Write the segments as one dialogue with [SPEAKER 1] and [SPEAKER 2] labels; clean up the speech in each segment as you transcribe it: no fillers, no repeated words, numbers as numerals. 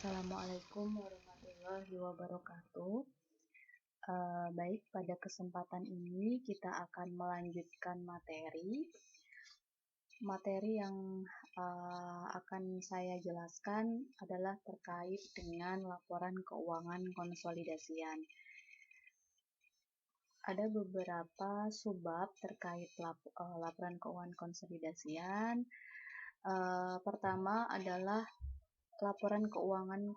[SPEAKER 1] Assalamualaikum warahmatullahi wabarakatuh. Baik, pada kesempatan ini kita akan melanjutkan materi yang akan saya jelaskan adalah terkait dengan laporan keuangan konsolidasian. Ada beberapa subbab terkait laporan keuangan konsolidasian. Pertama adalah laporan keuangan,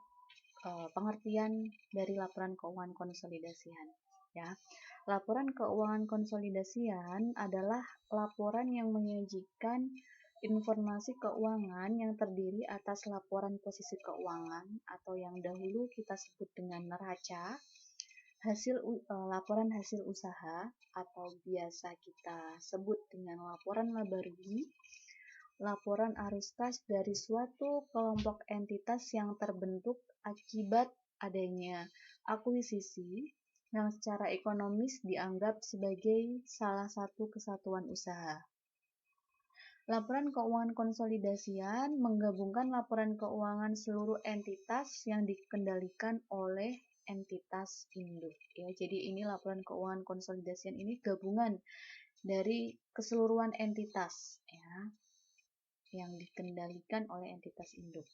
[SPEAKER 1] pengertian dari laporan keuangan konsolidasian. Ya, laporan keuangan konsolidasian adalah laporan yang menyajikan informasi keuangan yang terdiri atas laporan posisi keuangan atau yang dahulu kita sebut dengan neraca, laporan hasil usaha atau biasa kita sebut dengan laporan laba rugi, laporan arus kas dari suatu kelompok entitas yang terbentuk akibat adanya akuisisi yang secara ekonomis dianggap sebagai salah satu kesatuan usaha. Laporan keuangan konsolidasian menggabungkan laporan keuangan seluruh entitas yang dikendalikan oleh entitas induk. Ya, jadi ini laporan keuangan konsolidasian ini gabungan dari keseluruhan entitas, ya, yang dikendalikan oleh entitas induk.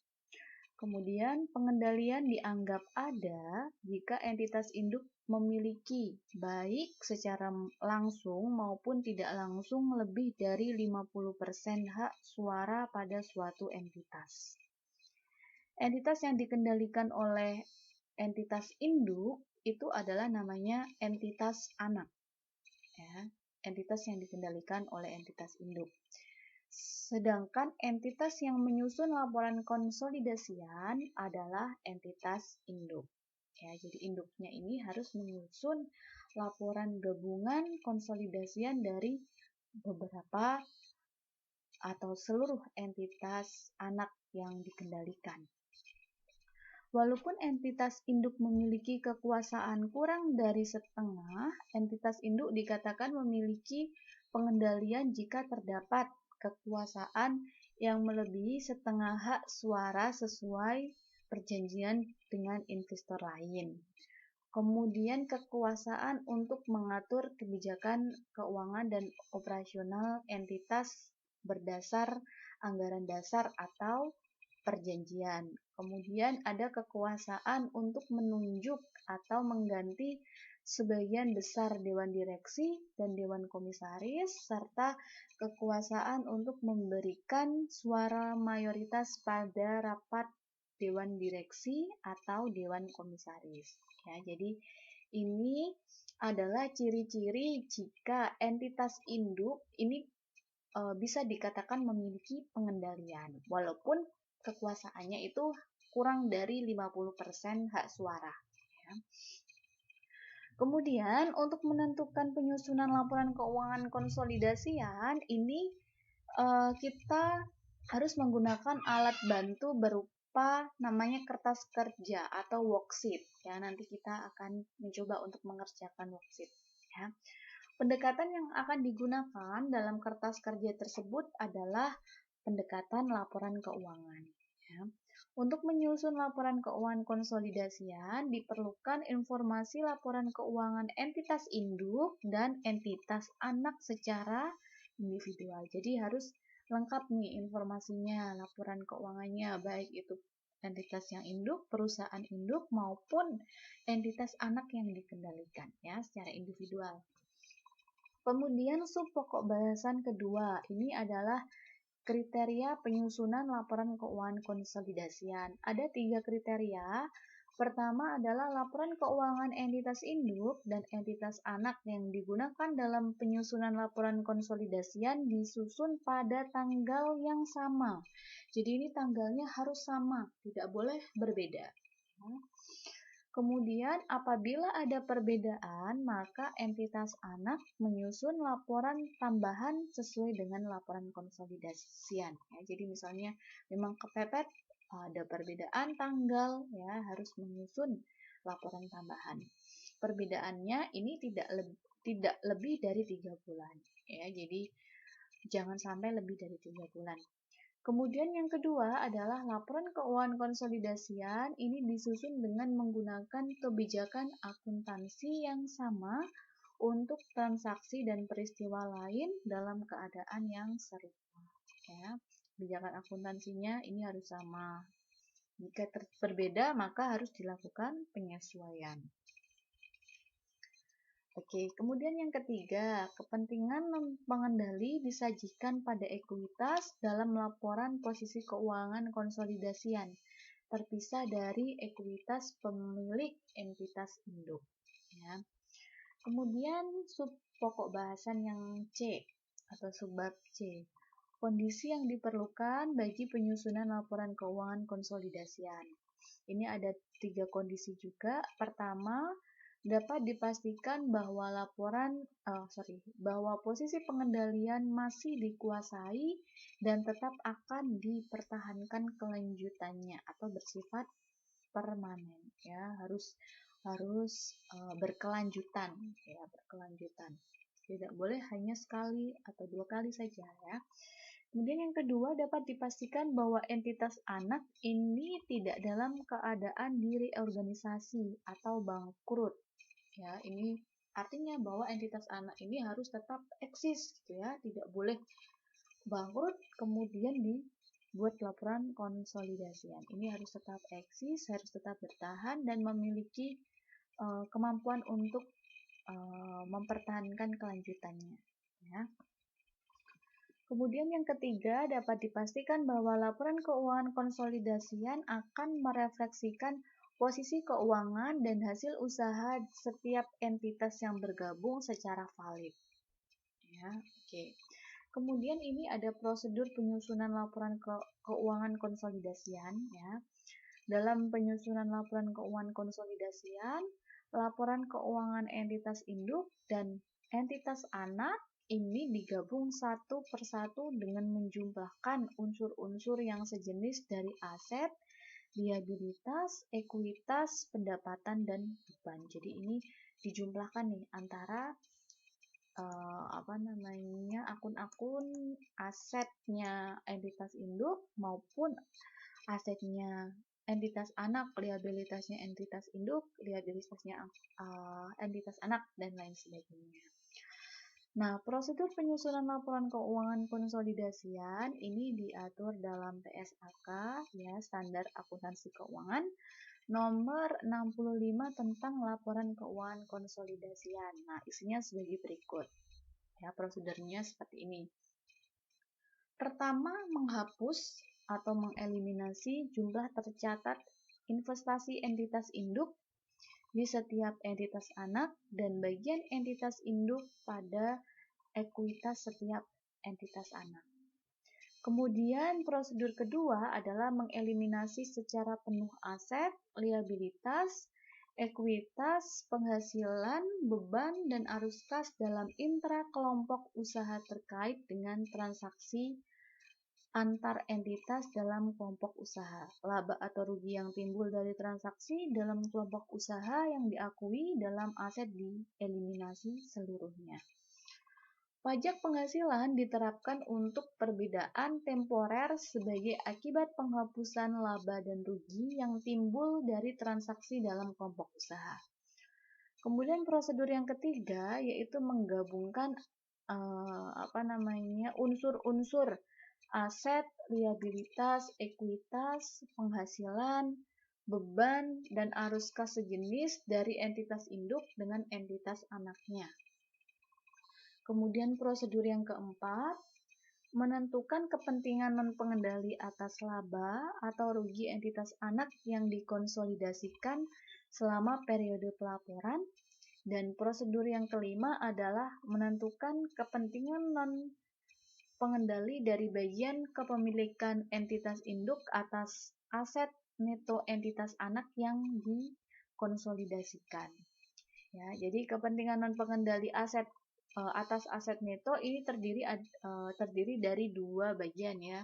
[SPEAKER 1] Kemudian pengendalian dianggap ada jika entitas induk memiliki baik secara langsung maupun tidak langsung lebih dari 50% hak suara pada suatu entitas. Entitas yang dikendalikan oleh entitas induk itu adalah namanya entitas anak. Ya, entitas yang dikendalikan oleh entitas induk. Sedangkan entitas yang menyusun laporan konsolidasian adalah entitas induk. Ya, jadi induknya ini harus menyusun laporan gabungan konsolidasian dari beberapa atau seluruh entitas anak yang dikendalikan. Walaupun entitas induk memiliki kekuasaan kurang dari setengah, entitas induk dikatakan memiliki pengendalian jika terdapat kekuasaan yang melebihi setengah hak suara sesuai perjanjian dengan investor lain. Kemudian kekuasaan untuk mengatur kebijakan keuangan dan operasional entitas berdasar anggaran dasar atau perjanjian. Kemudian ada kekuasaan untuk menunjuk atau mengganti sebagian besar dewan direksi dan dewan komisaris, serta kekuasaan untuk memberikan suara mayoritas pada rapat dewan direksi atau dewan komisaris. Ya, jadi ini adalah ciri-ciri jika entitas induk ini bisa dikatakan memiliki pengendalian, walaupun kekuasaannya itu kurang dari 50% hak suara. Ya. Kemudian untuk menentukan penyusunan laporan keuangan konsolidasian ini kita harus menggunakan alat bantu berupa namanya kertas kerja atau worksheet. Ya, nanti kita akan mencoba untuk mengerjakan worksheet. Ya. Pendekatan yang akan digunakan dalam kertas kerja tersebut adalah pendekatan laporan keuangan. Ya. Untuk menyusun laporan keuangan konsolidasian, diperlukan informasi laporan keuangan entitas induk dan entitas anak secara individual. Jadi harus lengkap nih informasinya, laporan keuangannya, baik itu entitas yang induk, perusahaan induk, maupun entitas anak yang dikendalikan, ya, secara individual. Kemudian sub pokok bahasan kedua, ini adalah kriteria penyusunan laporan keuangan konsolidasian. Ada 3 kriteria. Pertama adalah laporan keuangan entitas induk dan entitas anak yang digunakan dalam penyusunan laporan konsolidasian disusun pada tanggal yang sama. Jadi ini tanggalnya harus sama, tidak boleh berbeda. Kemudian apabila ada perbedaan, maka entitas anak menyusun laporan tambahan sesuai dengan laporan konsolidasian. Ya, jadi misalnya memang kepepet ada perbedaan tanggal, ya harus menyusun laporan tambahan. Perbedaannya ini tidak lebih dari 3 bulan. Ya, jadi jangan sampai lebih dari 3 bulan. Kemudian yang kedua adalah laporan keuangan konsolidasian. Ini disusun dengan menggunakan kebijakan akuntansi yang sama untuk transaksi dan peristiwa lain dalam keadaan yang serupa. Ya, kebijakan akuntansinya ini harus sama. Jika berbeda, maka harus dilakukan penyesuaian. Oke, kemudian yang ketiga, kepentingan pengendali disajikan pada ekuitas dalam laporan posisi keuangan konsolidasian, terpisah dari ekuitas pemilik entitas induk. Ya. Kemudian sub pokok bahasan yang C atau subbab C, kondisi yang diperlukan bagi penyusunan laporan keuangan konsolidasian. Ini ada 3 kondisi juga. Pertama, dapat dipastikan bahwa bahwa posisi pengendalian masih dikuasai dan tetap akan dipertahankan kelanjutannya atau bersifat permanen, ya, harus berkelanjutan, ya, berkelanjutan. Tidak boleh hanya sekali atau 2 kali saja, ya. Kemudian yang kedua, dapat dipastikan bahwa entitas anak ini tidak dalam keadaan direorganisasi atau bangkrut. Ya, ini artinya bahwa entitas anak ini harus tetap eksis, gitu ya, tidak boleh bangkrut kemudian dibuat laporan konsolidasian. Ini harus tetap eksis, harus tetap bertahan dan memiliki kemampuan untuk mempertahankan kelanjutannya. Ya. Kemudian yang ketiga, dapat dipastikan bahwa laporan keuangan konsolidasian akan merefleksikan posisi keuangan dan hasil usaha setiap entitas yang bergabung secara valid. Ya, oke. Kemudian ini ada prosedur penyusunan laporan keuangan konsolidasian, ya. Dalam penyusunan laporan keuangan konsolidasian, laporan keuangan entitas induk dan entitas anak ini digabung satu persatu dengan menjumlahkan unsur-unsur yang sejenis dari aset, liabilitas, ekuitas, pendapatan, dan beban. Jadi ini dijumlahkan nih antara akun-akun asetnya entitas induk maupun asetnya entitas anak, liabilitasnya entitas induk, liabilitasnya entitas anak, dan lain sebagainya. Nah, prosedur penyusunan laporan keuangan konsolidasian ini diatur dalam TSAK, ya, Standar Akuntansi Keuangan, nomor 65 tentang laporan keuangan konsolidasian. Nah, isinya sebagai berikut. Ya, prosedurnya seperti ini. Pertama, menghapus atau mengeliminasi jumlah tercatat investasi entitas induk di setiap entitas anak dan bagian entitas induk pada ekuitas setiap entitas anak. Kemudian prosedur kedua adalah mengeliminasi secara penuh aset, liabilitas, ekuitas, penghasilan, beban, dan arus kas dalam intra kelompok usaha terkait dengan transaksi antar entitas dalam kelompok usaha, laba atau rugi yang timbul dari transaksi dalam kelompok usaha yang diakui dalam aset dieliminasi seluruhnya. Pajak penghasilan diterapkan untuk perbedaan temporer sebagai akibat penghapusan laba dan rugi yang timbul dari transaksi dalam kelompok usaha. Kemudian prosedur yang ketiga yaitu menggabungkan unsur-unsur aset, liabilitas, ekuitas, penghasilan, beban, dan arus kas sejenis dari entitas induk dengan entitas anaknya. Kemudian prosedur yang keempat, menentukan kepentingan non-pengendali atas laba atau rugi entitas anak yang dikonsolidasikan selama periode pelaporan. Dan prosedur yang kelima adalah menentukan kepentingan non-pengendali dari bagian kepemilikan entitas induk atas aset neto entitas anak yang dikonsolidasikan. Ya, jadi kepentingan non-pengendali aset atas aset neto ini terdiri dari 2 bagian, ya.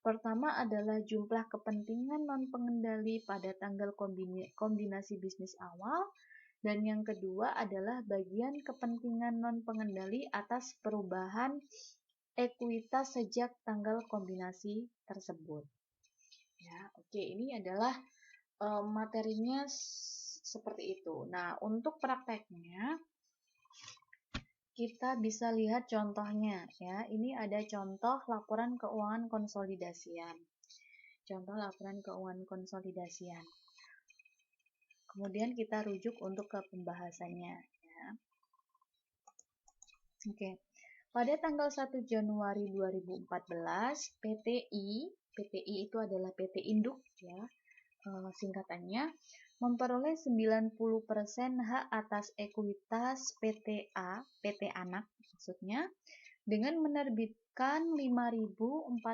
[SPEAKER 1] Pertama adalah jumlah kepentingan non-pengendali pada tanggal kombinasi bisnis awal, dan yang kedua adalah bagian kepentingan non-pengendali atas perubahan ekuitas sejak tanggal kombinasi tersebut. Ya, oke, ini adalah materinya seperti itu. Nah, untuk prakteknya kita bisa lihat contohnya ya. Ini ada contoh laporan keuangan konsolidasian. Contoh laporan keuangan konsolidasian. Kemudian kita rujuk untuk ke pembahasannya ya. Oke. Pada tanggal 1 Januari 2014, PTI itu adalah PT Induk ya, singkatannya, memperoleh 90% hak atas ekuitas PT Anak maksudnya, dengan menerbitkan 5.400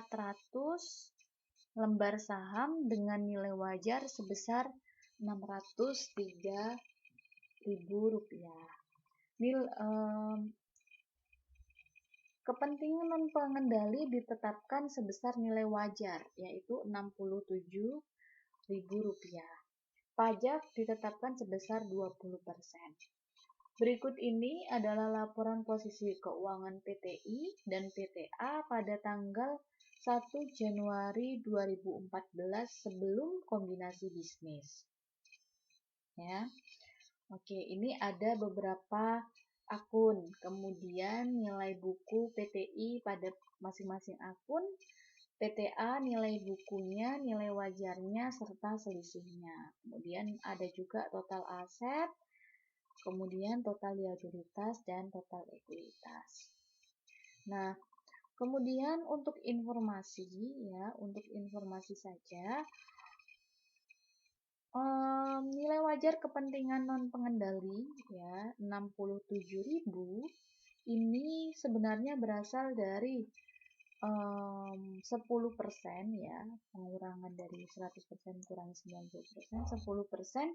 [SPEAKER 1] lembar saham dengan nilai wajar sebesar Rp603.000. Kepentingan non pengendali ditetapkan sebesar nilai wajar, yaitu Rp67.000. Pajak ditetapkan sebesar 20%. Berikut ini adalah laporan posisi keuangan PTI dan PTA pada tanggal 1 Januari 2014 sebelum kombinasi bisnis. Ya. Oke, ini ada beberapa akun, kemudian nilai buku PTI pada masing-masing akun, PTA nilai bukunya, nilai wajarnya, serta selisihnya. Kemudian ada juga total aset, kemudian total liabilitas, dan total ekuitas. Nah, kemudian untuk informasi saja, nilai wajar kepentingan non pengendali ya 67.000 ini sebenarnya berasal dari 10% ya, pengurangan dari 100% kurangi 90%, 10%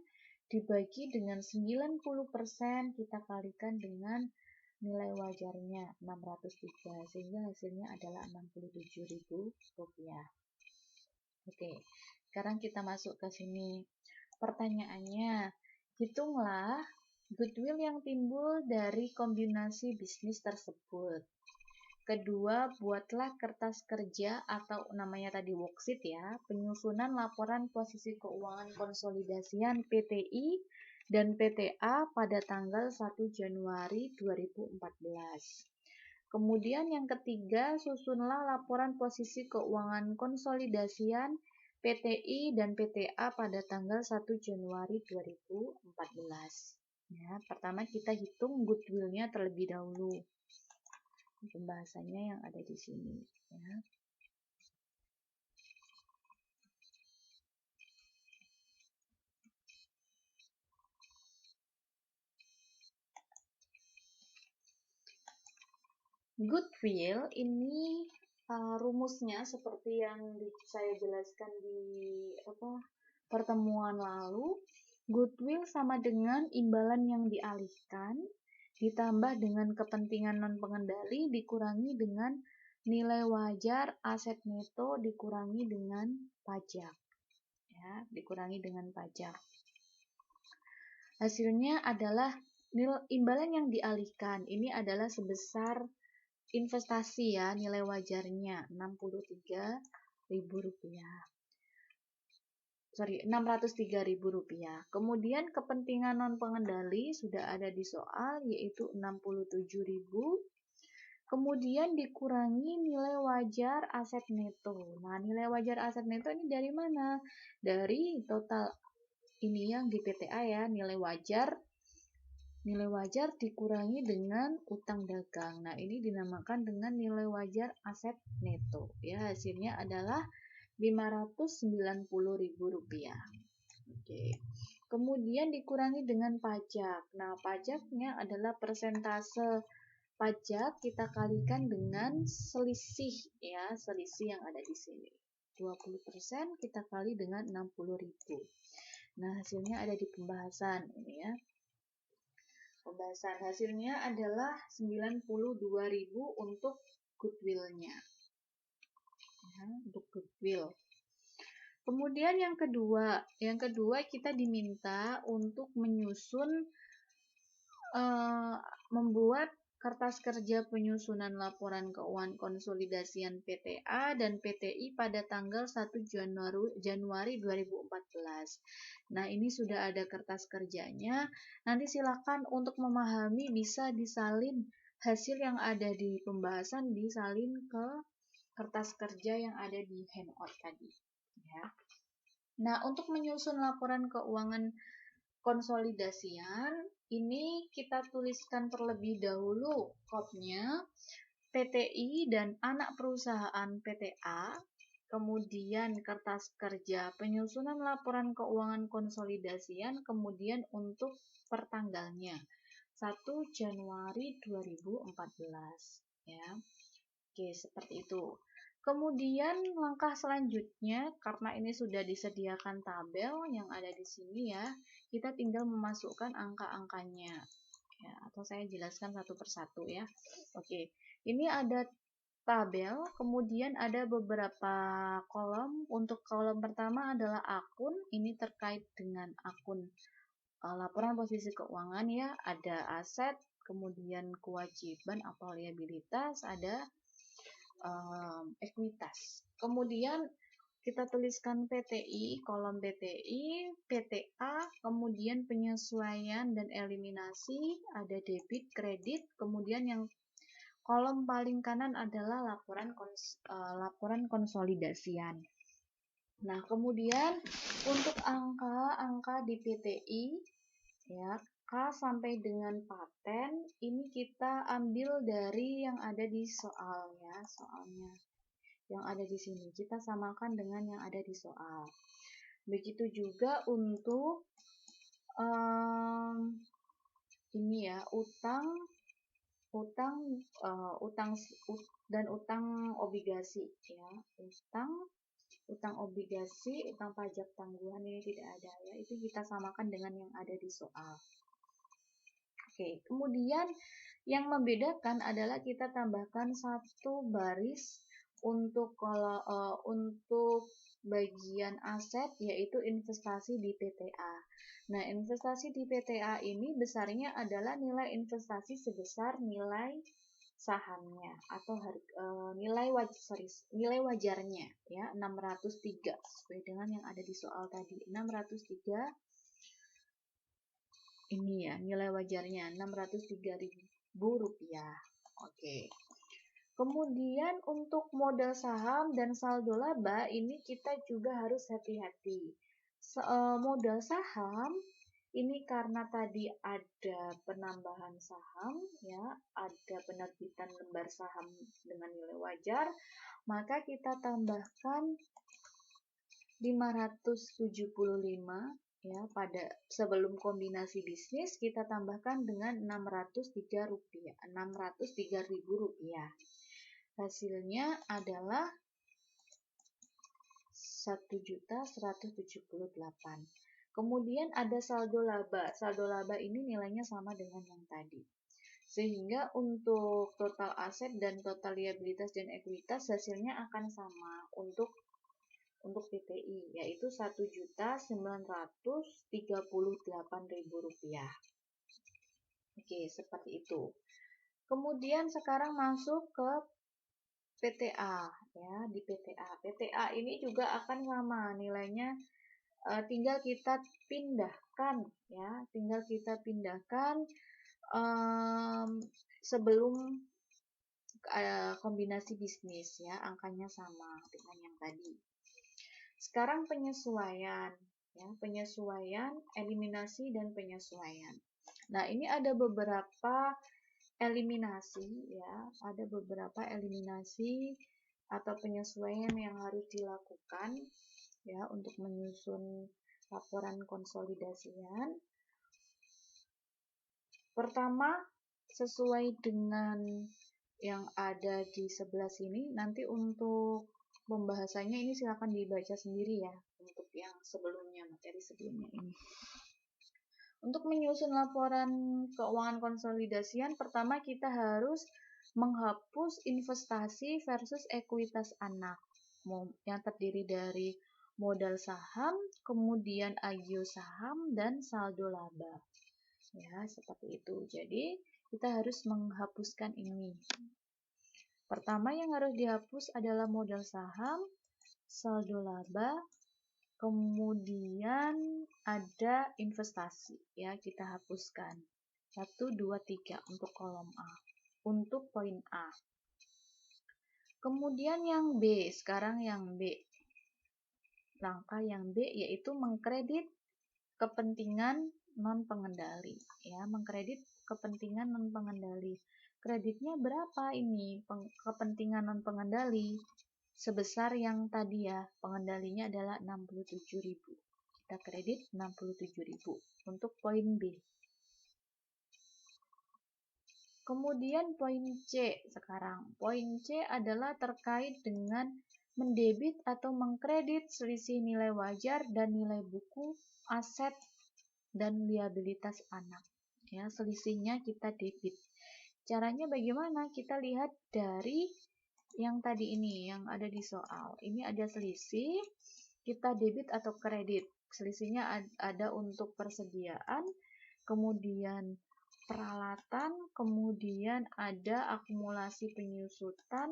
[SPEAKER 1] dibagi dengan 90% kita kalikan dengan nilai wajarnya 603 sehingga hasilnya adalah Rp67.000. Oke, sekarang kita masuk ke sini. Pertanyaannya, hitunglah goodwill yang timbul dari kombinasi bisnis tersebut. Kedua, buatlah kertas kerja atau namanya tadi worksheet ya, penyusunan laporan posisi keuangan konsolidasian PTI dan PTA pada tanggal 1 Januari 2014. Kemudian yang ketiga, susunlah laporan posisi keuangan konsolidasian PTI dan PTA pada tanggal 1 Januari 2014. Ya, pertama kita hitung goodwill-nya terlebih dahulu. Pembahasannya yang ada di sini. Ya. Goodwill ini rumusnya seperti yang saya jelaskan di pertemuan lalu. Goodwill sama dengan imbalan yang dialihkan ditambah dengan kepentingan non pengendali dikurangi dengan nilai wajar aset neto dikurangi dengan pajak. Ya, dikurangi dengan pajak. Hasilnya adalah imbalan yang dialihkan. Ini adalah sebesar investasi ya, nilai wajarnya Rp603.000. Kemudian kepentingan non pengendali sudah ada di soal yaitu 67.000. Kemudian dikurangi nilai wajar aset neto. Nah, nilai wajar aset neto ini dari mana? Dari total ini yang di PTA ya, nilai wajar dikurangi dengan utang dagang. Nah, ini dinamakan dengan nilai wajar aset neto. Ya, hasilnya adalah Rp590.000. Oke. Kemudian dikurangi dengan pajak. Nah, pajaknya adalah persentase pajak kita kalikan dengan selisih ya, selisih yang ada di sini. 20% kita kali dengan 60.000. Nah, hasilnya ada di pembahasan ini ya. Pembahasan hasilnya adalah 92.000 untuk goodwill-nya. Ya, untuk goodwill. Kemudian yang kedua kita diminta untuk menyusun membuat kertas kerja penyusunan laporan keuangan konsolidasian PTA dan PTI pada tanggal 1 Januari 2014. Nah, ini sudah ada kertas kerjanya. Nanti silakan untuk memahami bisa disalin hasil yang ada di pembahasan, disalin ke kertas kerja yang ada di handout tadi. Ya. Nah, untuk menyusun laporan keuangan konsolidasian, ini kita tuliskan terlebih dahulu KOP-nya, PTI dan anak perusahaan PTA, kemudian kertas kerja penyusunan laporan keuangan konsolidasian, kemudian untuk pertanggalnya 1 Januari 2014 ya. Oke, seperti itu. Kemudian langkah selanjutnya, karena ini sudah disediakan tabel yang ada di sini ya, kita tinggal memasukkan angka-angkanya. Ya, atau saya jelaskan satu persatu ya. Oke, ini ada tabel, kemudian ada beberapa kolom. Untuk kolom pertama adalah akun, ini terkait dengan akun laporan posisi keuangan ya, ada aset, kemudian kewajiban atau liabilitas, ada ekuitas. Kemudian kita tuliskan PTI, kolom PTI, PTA, kemudian penyesuaian dan eliminasi, ada debit, kredit, kemudian yang kolom paling kanan adalah laporan konsolidasian. Nah, kemudian untuk angka-angka di PTI ya, K sampai dengan paten ini kita ambil dari yang ada di soal ya, soalnya yang ada di sini kita samakan dengan yang ada di soal. Begitu juga untuk ini ya, utang dan utang obligasi ya, utang obligasi, utang pajak tangguhan ini tidak ada ya, itu kita samakan dengan yang ada di soal. Oke, kemudian yang membedakan adalah kita tambahkan satu baris untuk untuk bagian aset, yaitu investasi di PTA. Nah, investasi di PTA ini besarnya adalah nilai investasi sebesar nilai sahamnya atau nilai wajarnya ya, 603 sesuai dengan yang ada di soal tadi, 603. Ini ya, nilai wajarnya Rp603.000. Oke. Kemudian untuk modal saham dan saldo laba ini kita juga harus hati-hati. Modal saham ini karena tadi ada penambahan saham ya, ada penerbitan lembar saham dengan nilai wajar, maka kita tambahkan 575 ya, pada sebelum kombinasi bisnis kita tambahkan dengan Rp603.000. Hasilnya adalah 1.178. Kemudian ada saldo laba. Saldo laba ini nilainya sama dengan yang tadi. Sehingga untuk total aset dan total liabilitas dan ekuitas hasilnya akan sama untuk PTI, yaitu Rp1.938.000. Oke, seperti itu. Kemudian sekarang masuk ke PTA ya, di PTA. PTA ini juga akan sama nilainya, tinggal kita pindahkan ya, sebelum kombinasi bisnis ya, angkanya sama dengan yang tadi. Sekarang penyesuaian ya, eliminasi dan penyesuaian. Nah, ini ada beberapa eliminasi ya, atau penyesuaian yang harus dilakukan ya untuk menyusun laporan konsolidasian. Pertama, sesuai dengan yang ada di sebelah sini, nanti untuk pembahasannya ini silakan dibaca sendiri ya, untuk yang sebelumnya, materi sebelumnya ini. Untuk menyusun laporan keuangan konsolidasian, pertama kita harus menghapus investasi versus ekuitas anak yang terdiri dari modal saham, kemudian agio saham, dan saldo laba. Ya, seperti itu. Jadi, kita harus menghapuskan ini. Pertama yang harus dihapus adalah modal saham, saldo laba, kemudian ada investasi. Ya, kita hapuskan. 1, 2, 3 untuk kolom A. Untuk poin A. Kemudian yang B, sekarang yang B. Langkah yang B yaitu mengkredit kepentingan non-pengendali. Ya, mengkredit kepentingan non-pengendali. Kreditnya berapa ini? Kepentingan non-pengendali sebesar yang tadi ya, pengendalinya adalah 67.000. Kita kredit 67.000 untuk poin B. Kemudian poin C sekarang. Poin C adalah terkait dengan mendebit atau mengkredit selisih nilai wajar dan nilai buku, aset, dan liabilitas anak. Ya, selisihnya kita debit. Caranya bagaimana? Kita lihat dari yang tadi ini, yang ada di soal. Ini ada selisih, kita debit atau kredit. Selisihnya ada untuk persediaan, kemudian peralatan, kemudian ada akumulasi penyusutan,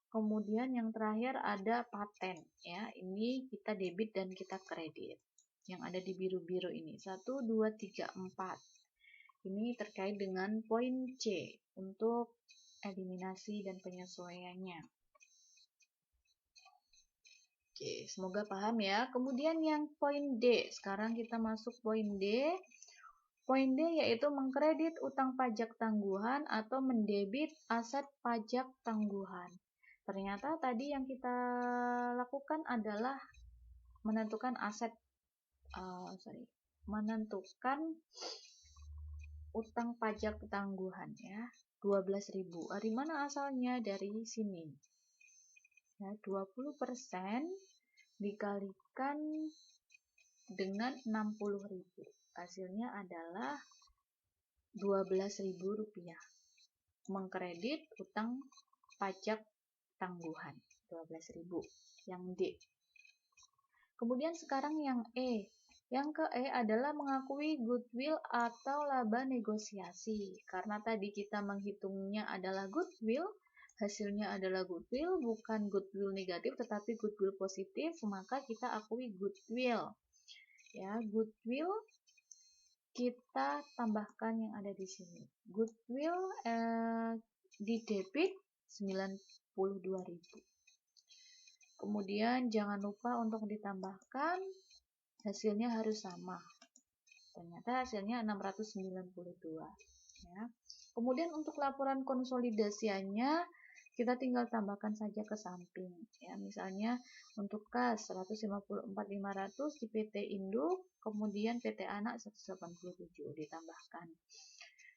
[SPEAKER 1] kemudian yang terakhir ada paten. Ya, ini kita debit dan kita kredit. Yang ada di biru-biru ini. 1, 2, 3, 4. Ini terkait dengan poin C untuk eliminasi dan penyesuaiannya. Oke, semoga paham ya. Kemudian yang poin D. Sekarang kita masuk poin D. Poin D yaitu mengkredit utang pajak tangguhan atau mendebit aset pajak tangguhan. Ternyata tadi yang kita lakukan adalah menentukan menentukan utang pajak tangguhan ya, 12.000. Dari mana asalnya? Dari sini. Ya, 20% dikalikan dengan 60.000. Hasilnya adalah Rp12.000. Mengkredit utang pajak tangguhan 12.000. Yang D. Kemudian sekarang yang E. Yang ke E adalah mengakui goodwill atau laba negosiasi. Karena tadi kita menghitungnya adalah goodwill, hasilnya adalah goodwill, bukan goodwill negatif tetapi goodwill positif, maka kita akui goodwill. Ya, goodwill kita tambahkan yang ada di sini. Goodwill di debit 92.000. Kemudian jangan lupa untuk ditambahkan, hasilnya harus sama. Ternyata hasilnya 692. Ya. Kemudian untuk laporan konsolidasiannya, kita tinggal tambahkan saja ke samping. Ya, misalnya untuk kas 154.500 di PT Induk, kemudian PT Anak 187 ditambahkan.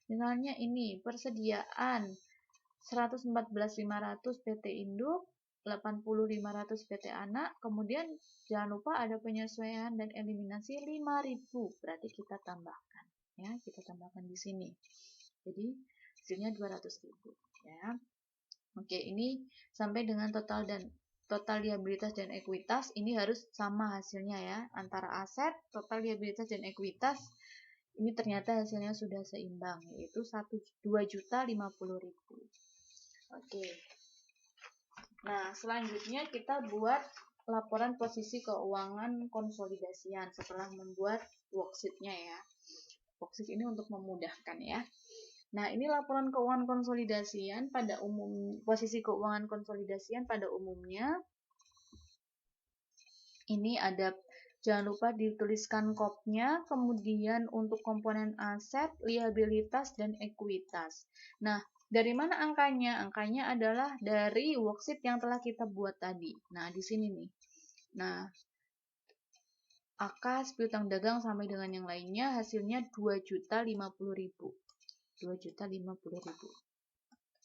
[SPEAKER 1] Misalnya ini persediaan 114.500 PT Induk, 80.500 PT Anak, kemudian jangan lupa ada penyesuaian dan eliminasi 5.000, berarti kita tambahkan. Ya, kita tambahkan di sini. Jadi hasilnya 200.000. Ya. Oke, ini sampai dengan total liabilitas dan ekuitas ini harus sama hasilnya ya, antara aset, total liabilitas dan ekuitas. Ini ternyata hasilnya sudah seimbang, yaitu 2.050.000. Oke. Nah, selanjutnya kita buat laporan posisi keuangan konsolidasian setelah membuat worksheet-nya ya. Worksheet ini untuk memudahkan ya. Nah, ini laporan keuangan konsolidasian pada posisi keuangan konsolidasian pada umumnya. Ini ada, jangan lupa dituliskan KOP-nya, kemudian untuk komponen aset, liabilitas, dan ekuitas. Nah, dari mana angkanya? Angkanya adalah dari worksheet yang telah kita buat tadi. Nah, di sini nih. Nah, akas, piutang dagang sampai dengan yang lainnya hasilnya 2.050.000. 2.050.000.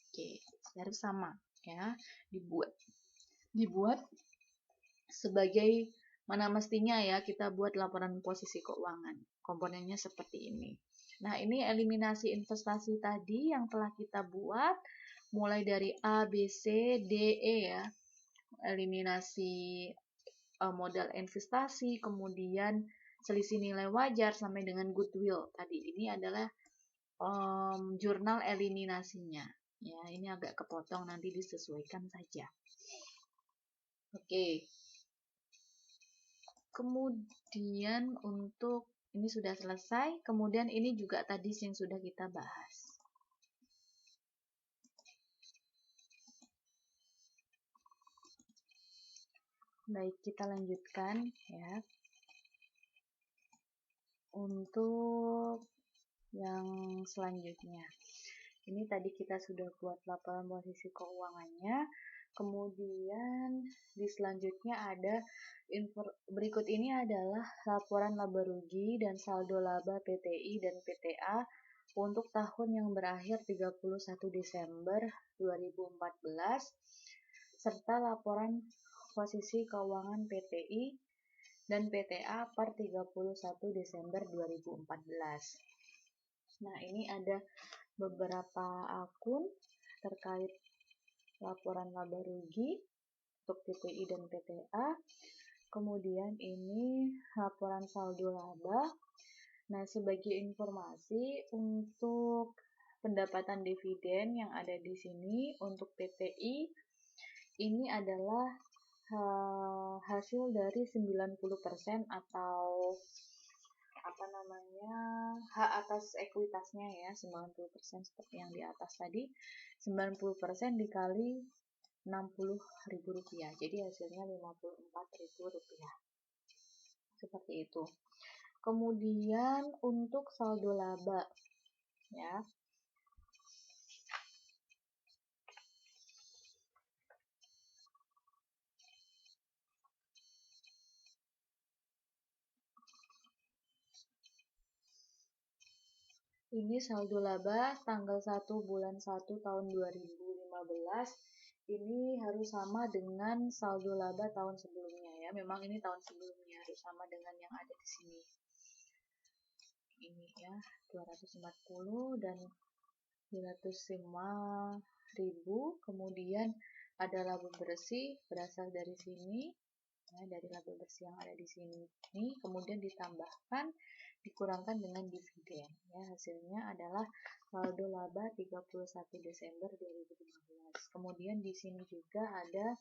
[SPEAKER 1] Oke, harus sama ya. Dibuat sebagai mana mestinya ya kita buat laporan posisi keuangan. Komponennya seperti ini. Nah, ini eliminasi investasi tadi yang telah kita buat mulai dari A, B, C, D, E ya. Eliminasi modal investasi, kemudian selisih nilai wajar sampai dengan goodwill tadi. Ini adalah jurnal eliminasinya. Ya, ini agak kepotong, nanti disesuaikan saja. Oke. Kemudian untuk ini sudah selesai. Kemudian ini juga tadi yang sudah kita bahas. Baik, kita lanjutkan ya. Untuk yang selanjutnya. Ini tadi kita sudah buat laporan posisi keuangannya. Kemudian di selanjutnya ada berikut ini adalah laporan laba rugi dan saldo laba PTI dan PTA untuk tahun yang berakhir 31 Desember 2014 serta laporan posisi keuangan PTI dan PTA per 31 Desember 2014. Nah, ini ada beberapa akun terkait laporan laba rugi untuk PTI dan PTA. Kemudian ini laporan saldo laba. Nah, sebagai informasi untuk pendapatan dividen yang ada di sini untuk PTI ini adalah hasil dari 90% atau hak atas ekuitasnya ya, 90% seperti yang di atas tadi. 90% dikali Rp60.000, jadi hasilnya Rp54.000, seperti itu. Kemudian untuk saldo laba ya, ini saldo laba tanggal 1 bulan 1 tahun 2015. Ini harus sama dengan saldo laba tahun sebelumnya ya. Memang ini tahun sebelumnya harus sama dengan yang ada di sini. Ini ya, 240 dan 205.000. Kemudian ada laba bersih berasal dari sini. Ya, dari laba bersih yang ada di sini. Ini kemudian ditambahkan dikurangkan dengan dividen ya, hasilnya adalah saldo laba 31 Desember 2015. Kemudian di sini juga ada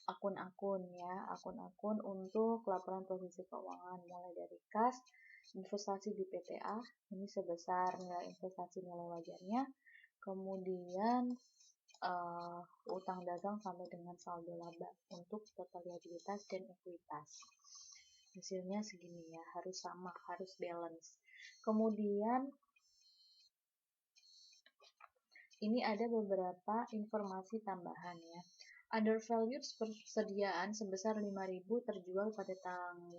[SPEAKER 1] akun-akun ya, akun-akun untuk laporan posisi keuangan mulai dari kas, investasi di PTA ini sebesar nilai investasi nilai wajarnya, kemudian utang dagang sampai dengan saldo laba untuk total liabilitas dan ekuitas. Hasilnya segini ya, harus sama, harus balance. Kemudian ini ada beberapa informasi tambahan ya. Undervalued persediaan sebesar 5.000 terjual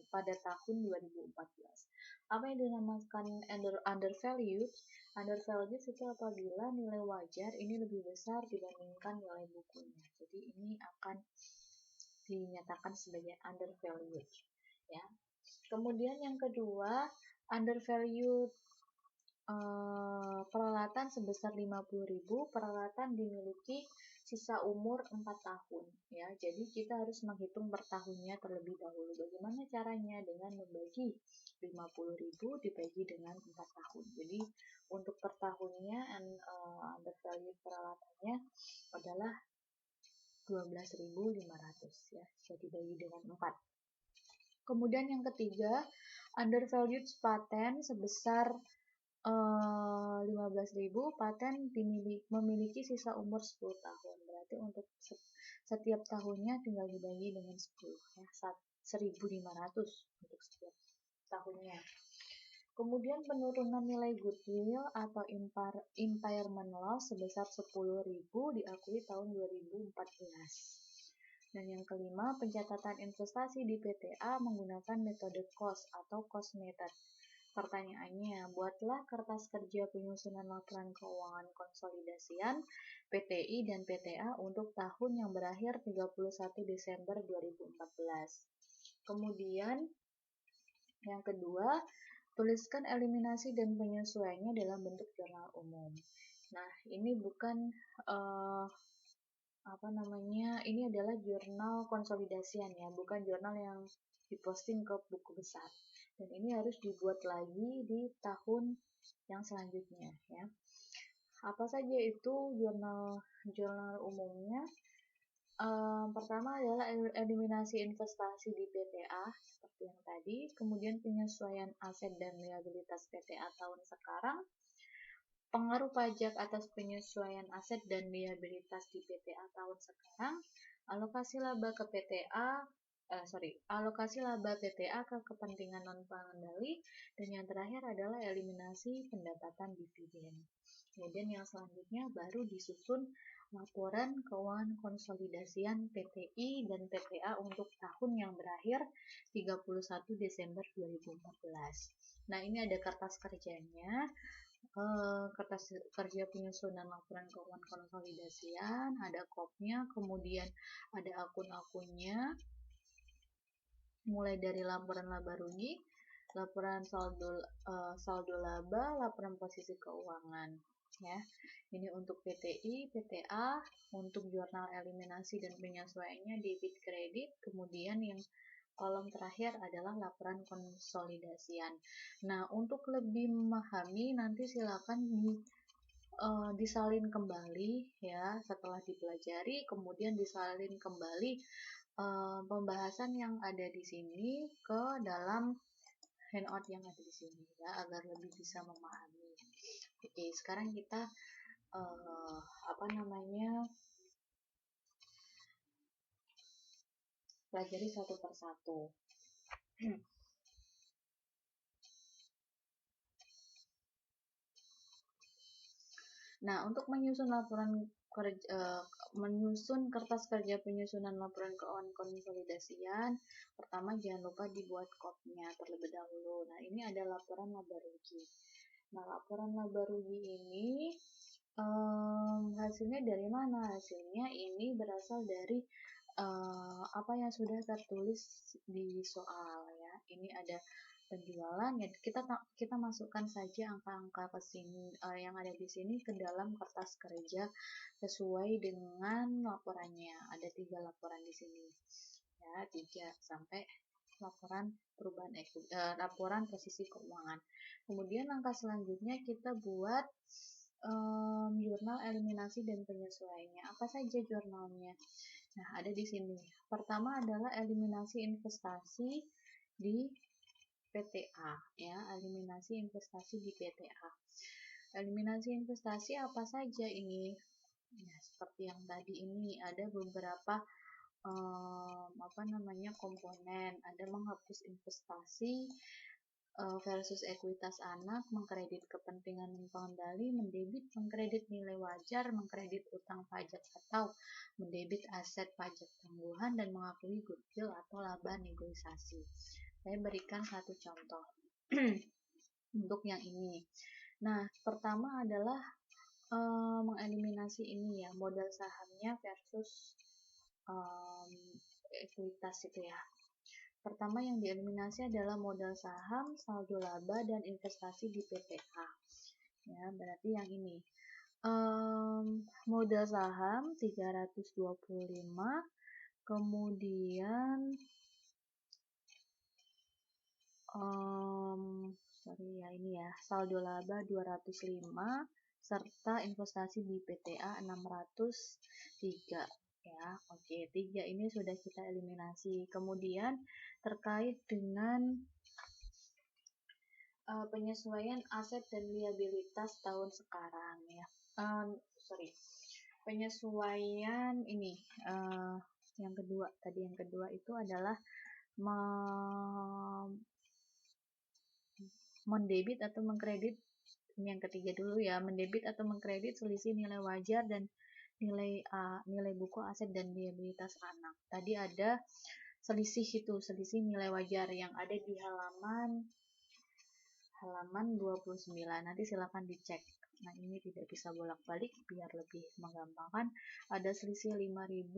[SPEAKER 1] pada tahun 2014. Apa yang dinamakan undervalued? Undervalued itu apabila nilai wajar ini lebih besar dibandingkan nilai bukunya. Jadi ini akan dinyatakan sebagai undervalued ya. Kemudian yang kedua, undervalued peralatan sebesar 50.000, peralatan dimiliki sisa umur 4 tahun ya. Jadi kita harus menghitung per tahunnya terlebih dahulu. Bagaimana caranya? Dengan membagi 50.000 dibagi dengan 4 tahun. Jadi untuk per tahunnya undervalued peralatannya adalah 12.500 ya. Jadi dibagi dengan 4. Kemudian yang ketiga, undervalued paten sebesar 15.000, paten memiliki sisa umur 10 tahun. Berarti untuk setiap tahunnya tinggal dibagi dengan 10 ya, 1.500 untuk setiap tahunnya. Kemudian penurunan nilai goodwill atau impairment loss sebesar 10.000 diakui tahun 2014. Dan yang kelima, pencatatan investasi di PTA menggunakan metode cost atau cost method. Pertanyaannya, buatlah kertas kerja penyusunan laporan keuangan konsolidasian PTI dan PTA untuk tahun yang berakhir 31 Desember 2014. Kemudian, yang kedua, tuliskan eliminasi dan penyesuaiannya dalam bentuk jurnal umum. Nah, ini bukan ini adalah jurnal konsolidasian ya, bukan jurnal yang diposting ke buku besar. Dan ini harus dibuat lagi di tahun yang selanjutnya ya. Apa saja itu jurnal umumnya? Pertama adalah eliminasi investasi di PTA seperti yang tadi, kemudian penyesuaian aset dan liabilitas PTA tahun sekarang, pengaruh pajak atas penyesuaian aset dan liabilitas di PTA tahun sekarang, alokasi laba ke PTA, alokasi laba PTA ke kepentingan non pengendali, dan yang terakhir adalah eliminasi pendapatan dividen. Kemudian yang selanjutnya baru disusun laporan keuangan konsolidasian PTI dan PTA untuk tahun yang berakhir 31 Desember 2014. Nah, ini ada kertas kerjanya. Kertas kerja penyusunan laporan keuangan konsolidasian, ada kopnya, kemudian ada akun-akunnya, mulai dari laporan laba rugi, laporan saldo laba, laporan posisi keuangan. Ya, ini untuk PTI, PTA, untuk jurnal eliminasi dan penyesuaiannya debit kredit, kemudian yang kolom terakhir adalah laporan konsolidasian. Nah, untuk lebih memahami nanti silakan disalin kembali ya setelah dipelajari, kemudian disalin kembali pembahasan yang ada di sini ke dalam handout yang ada di sini ya agar lebih bisa memahami. Oke, sekarang kita pelajari satu persatu. Nah, untuk menyusun kertas kerja penyusunan laporan keuangan konsolidasian, pertama jangan lupa dibuat kopnya terlebih dahulu. Nah, ini ada laporan laba rugi. Nah, laporan laba rugi ini hasilnya dari mana? Hasilnya ini berasal dari apa yang sudah tertulis di soal ya. Ini ada penjualan ya, kita masukkan saja angka-angka ke sini yang ada di sini ke dalam kertas kerja sesuai dengan laporannya. Ada 3 laporan di sini ya, 3 sampai laporan perubahan laporan posisi keuangan. Kemudian langkah selanjutnya kita buat jurnal eliminasi dan penyesuaiannya. Apa saja jurnalnya? Nah, ada di sini. Pertama adalah eliminasi investasi di PTA ya, eliminasi investasi di PTA. Eliminasi investasi apa saja ini? Nah, seperti yang tadi ini ada beberapa komponen. Ada menghapus investasi versus ekuitas anak, mengkredit kepentingan pengendali, mendebit mengkredit nilai wajar, mengkredit utang pajak atau mendebit aset pajak tangguhan, dan mengakui goodwill atau laba negosiasi. Saya berikan satu contoh untuk yang ini. Nah, pertama adalah mengeliminasi ini ya, modal sahamnya versus ekuitas itu ya. Pertama yang dieliminasi adalah modal saham, saldo laba, dan investasi di PTA. Ya, berarti yang ini. Modal saham 325, kemudian saldo laba 205 serta investasi di PTA 603 ya. Oke, 3 ini sudah kita eliminasi. Kemudian terkait dengan penyesuaian aset dan liabilitas tahun sekarang ya. Penyesuaian ini yang kedua itu adalah mendebit atau mengkredit. Ini yang ketiga dulu ya, mendebit atau mengkredit selisih nilai wajar dan nilai buku aset dan liabilitas anak. Tadi ada selisih nilai wajar yang ada di halaman 29. Nanti silakan dicek. Nah, ini tidak bisa bolak-balik biar lebih menggampangkan. Ada selisih 50.000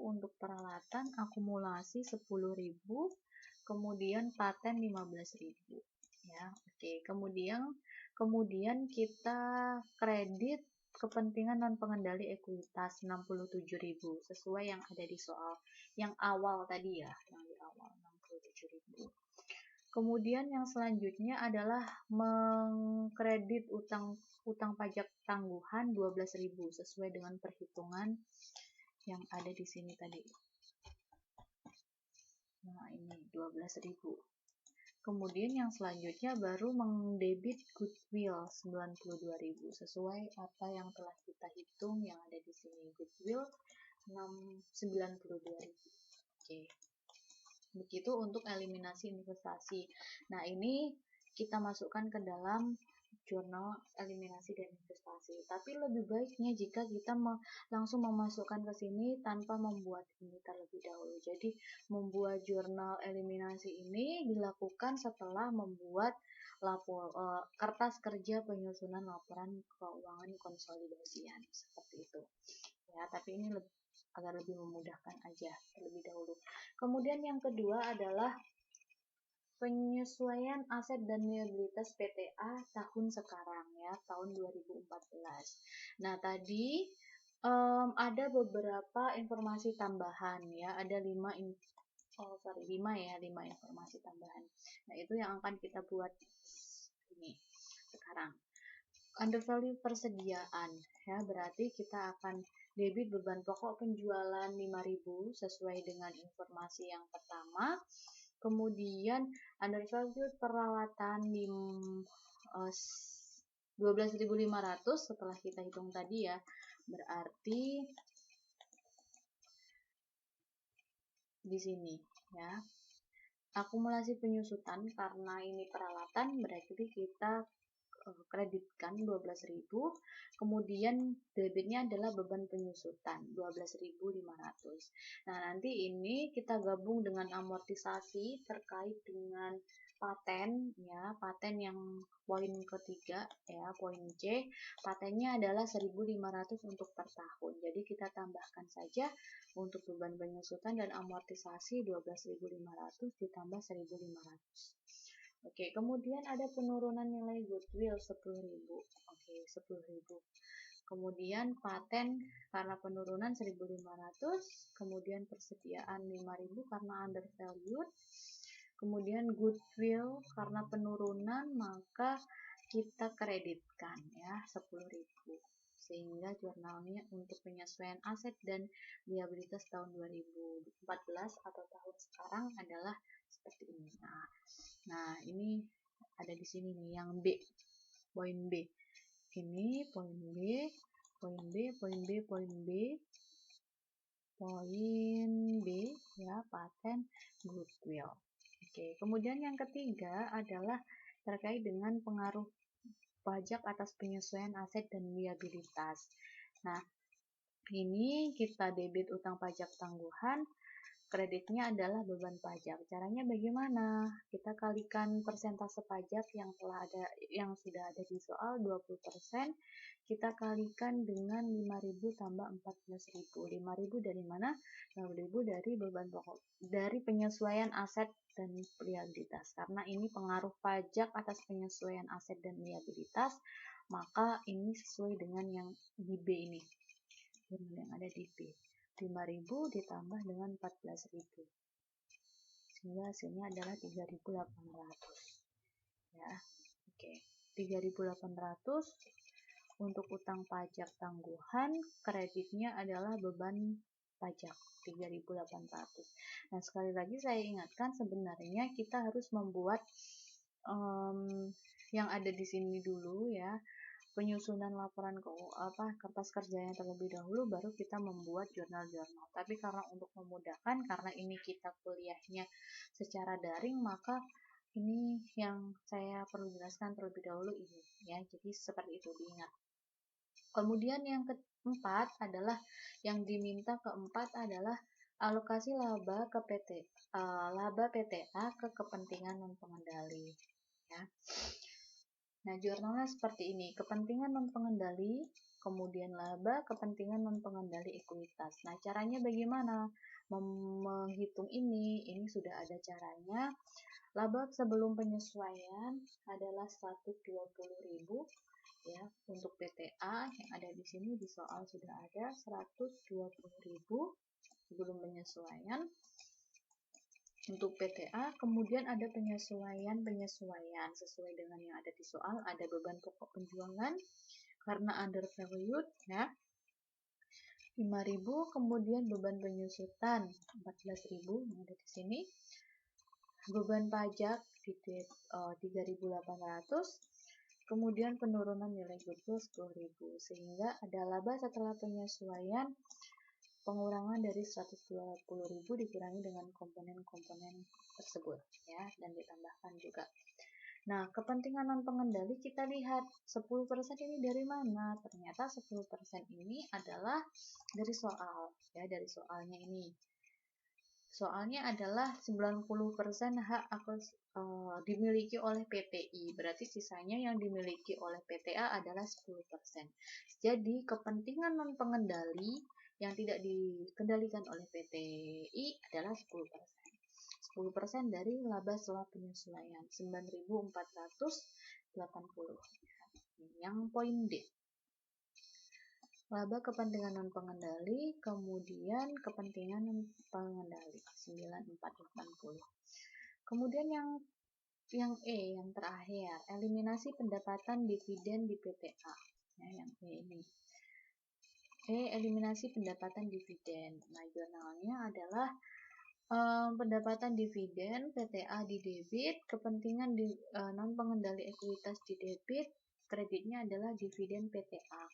[SPEAKER 1] untuk peralatan, akumulasi 10.000, kemudian paten 15.000 ya. Oke, kemudian kita kredit kepentingan non pengendali ekuitas 67.000 sesuai yang ada di soal yang awal tadi ya, yang di awal 67.000. Kemudian yang selanjutnya adalah mengkredit utang pajak tangguhan 12.000 sesuai dengan perhitungan yang ada di sini tadi. Nah, ini 12.000. Kemudian yang selanjutnya baru mendebit goodwill 92.000 sesuai apa yang telah kita hitung yang ada di sini. Goodwill 92.000. Oke. Begitu untuk eliminasi investasi. Nah, ini kita masukkan ke dalam jurnal eliminasi dan investasi. Tapi lebih baiknya jika kita langsung memasukkan ke sini tanpa membuat ini terlebih dahulu. Jadi, membuat jurnal eliminasi ini dilakukan setelah membuat kertas kerja penyusunan laporan keuangan konsolidasian seperti itu. Ya, tapi ini agar lebih memudahkan aja terlebih dahulu. Kemudian yang kedua adalah penyesuaian aset dan liabilitas PTA tahun sekarang ya, tahun 2014. Nah, tadi ada beberapa informasi tambahan ya, ada 5 informasi tambahan. Nah, itu yang akan kita buat ini sekarang. Undervalue persediaan ya, berarti kita akan debit beban pokok penjualan 5.000 sesuai dengan informasi yang pertama. Kemudian undervalue peralatan 12.500 setelah kita hitung tadi ya, berarti di sini ya. Akumulasi penyusutan karena ini peralatan berarti kita kreditkan 12.000, kemudian debitnya adalah beban penyusutan 12.500. Nah, nanti ini kita gabung dengan amortisasi terkait dengan paten ya, paten yang poin ketiga ya, poin C. Patennya adalah 1.500 untuk per tahun. Jadi kita tambahkan saja untuk beban penyusutan dan amortisasi 12.500 ditambah 1.500. Oke, kemudian ada penurunan nilai goodwill 10.000. Oke, 10.000. Kemudian paten karena penurunan 1.500, kemudian persediaan 5.000 karena undervalued. Kemudian goodwill karena penurunan maka kita kreditkan ya 10.000. Sehingga jurnalnya untuk penyesuaian aset dan liabilitas tahun 2014 atau tahun sekarang adalah seperti ini. Nah, ini ada di sini nih yang B, poin B. Ini poin B, poin B, poin B, poin B, poin B ya, paten goodwill. Oke, kemudian yang ketiga adalah terkait dengan pengaruh pajak atas penyesuaian aset dan liabilitas. Nah, ini kita debit utang pajak tangguhan, kreditnya adalah beban pajak. Caranya bagaimana? Kita kalikan persentase pajak yang sudah ada di soal 20%, kita kalikan dengan 5.000 tambah 14.000. 5.000 dari mana? 5.000 dari beban pokok, dari penyesuaian aset dan liabilitas. Karena ini pengaruh pajak atas penyesuaian aset dan liabilitas, maka ini sesuai dengan yang di B ini. Yang ada di B. 5.000 ditambah dengan 14.000 sehingga hasilnya adalah 3.800 ya. Oke, 3.800 untuk utang pajak tangguhan, kreditnya adalah beban pajak 3.800. Nah, sekali lagi saya ingatkan sebenarnya kita harus membuat yang ada di sini dulu ya, penyusunan laporan kertas kerjanya terlebih dahulu, baru kita membuat jurnal-jurnal. Tapi karena untuk memudahkan, karena ini kita kuliahnya secara daring, maka ini yang saya perlu jelaskan terlebih dahulu ini ya. Jadi seperti itu, diingat. Kemudian yang keempat adalah alokasi laba ke laba PTA ke kepentingan non pengendali ya. Nah, jurnalnya seperti ini, kepentingan non pengendali, kemudian laba, kepentingan non pengendali ekuitas. Nah, caranya bagaimana menghitung ini? Ini sudah ada caranya. Laba sebelum penyesuaian adalah 120.000, ya. Untuk PTA yang ada di sini di soal sudah ada 120.000 sebelum penyesuaian. Untuk PTA kemudian ada penyesuaian sesuai dengan yang ada di soal. Ada beban pokok penjualan karena undervalued ya 5.000, kemudian beban penyusutan 14.000 yang ada di sini. Beban pajak di 3.800, kemudian penurunan nilai goodwill 10.000, sehingga ada laba setelah penyesuaian pengurangan dari 120.000 dikurangi dengan komponen-komponen tersebut ya, dan ditambahkan juga. Nah, kepentingan non pengendali kita lihat 10% ini dari mana? Ternyata 10% ini adalah dari soal ya, dari soalnya ini. Soalnya adalah 90% hak dimiliki oleh PTI, berarti sisanya yang dimiliki oleh PTA adalah 10%. Jadi kepentingan non pengendali yang tidak dikendalikan oleh PTI adalah 10%. 10% dari laba setelah penyesuaian 9.480. Yang poin D. Laba kepentingan non pengendali, kemudian kepentingan non pengendali 9.480. Kemudian yang E, yang terakhir, eliminasi pendapatan dividen di PTA. Ya, yang E ini. Eliminasi pendapatan dividen. Nah, jurnalnya adalah pendapatan dividen PTA di debit, kepentingan non pengendali ekuitas di debit, kreditnya adalah dividen PTA.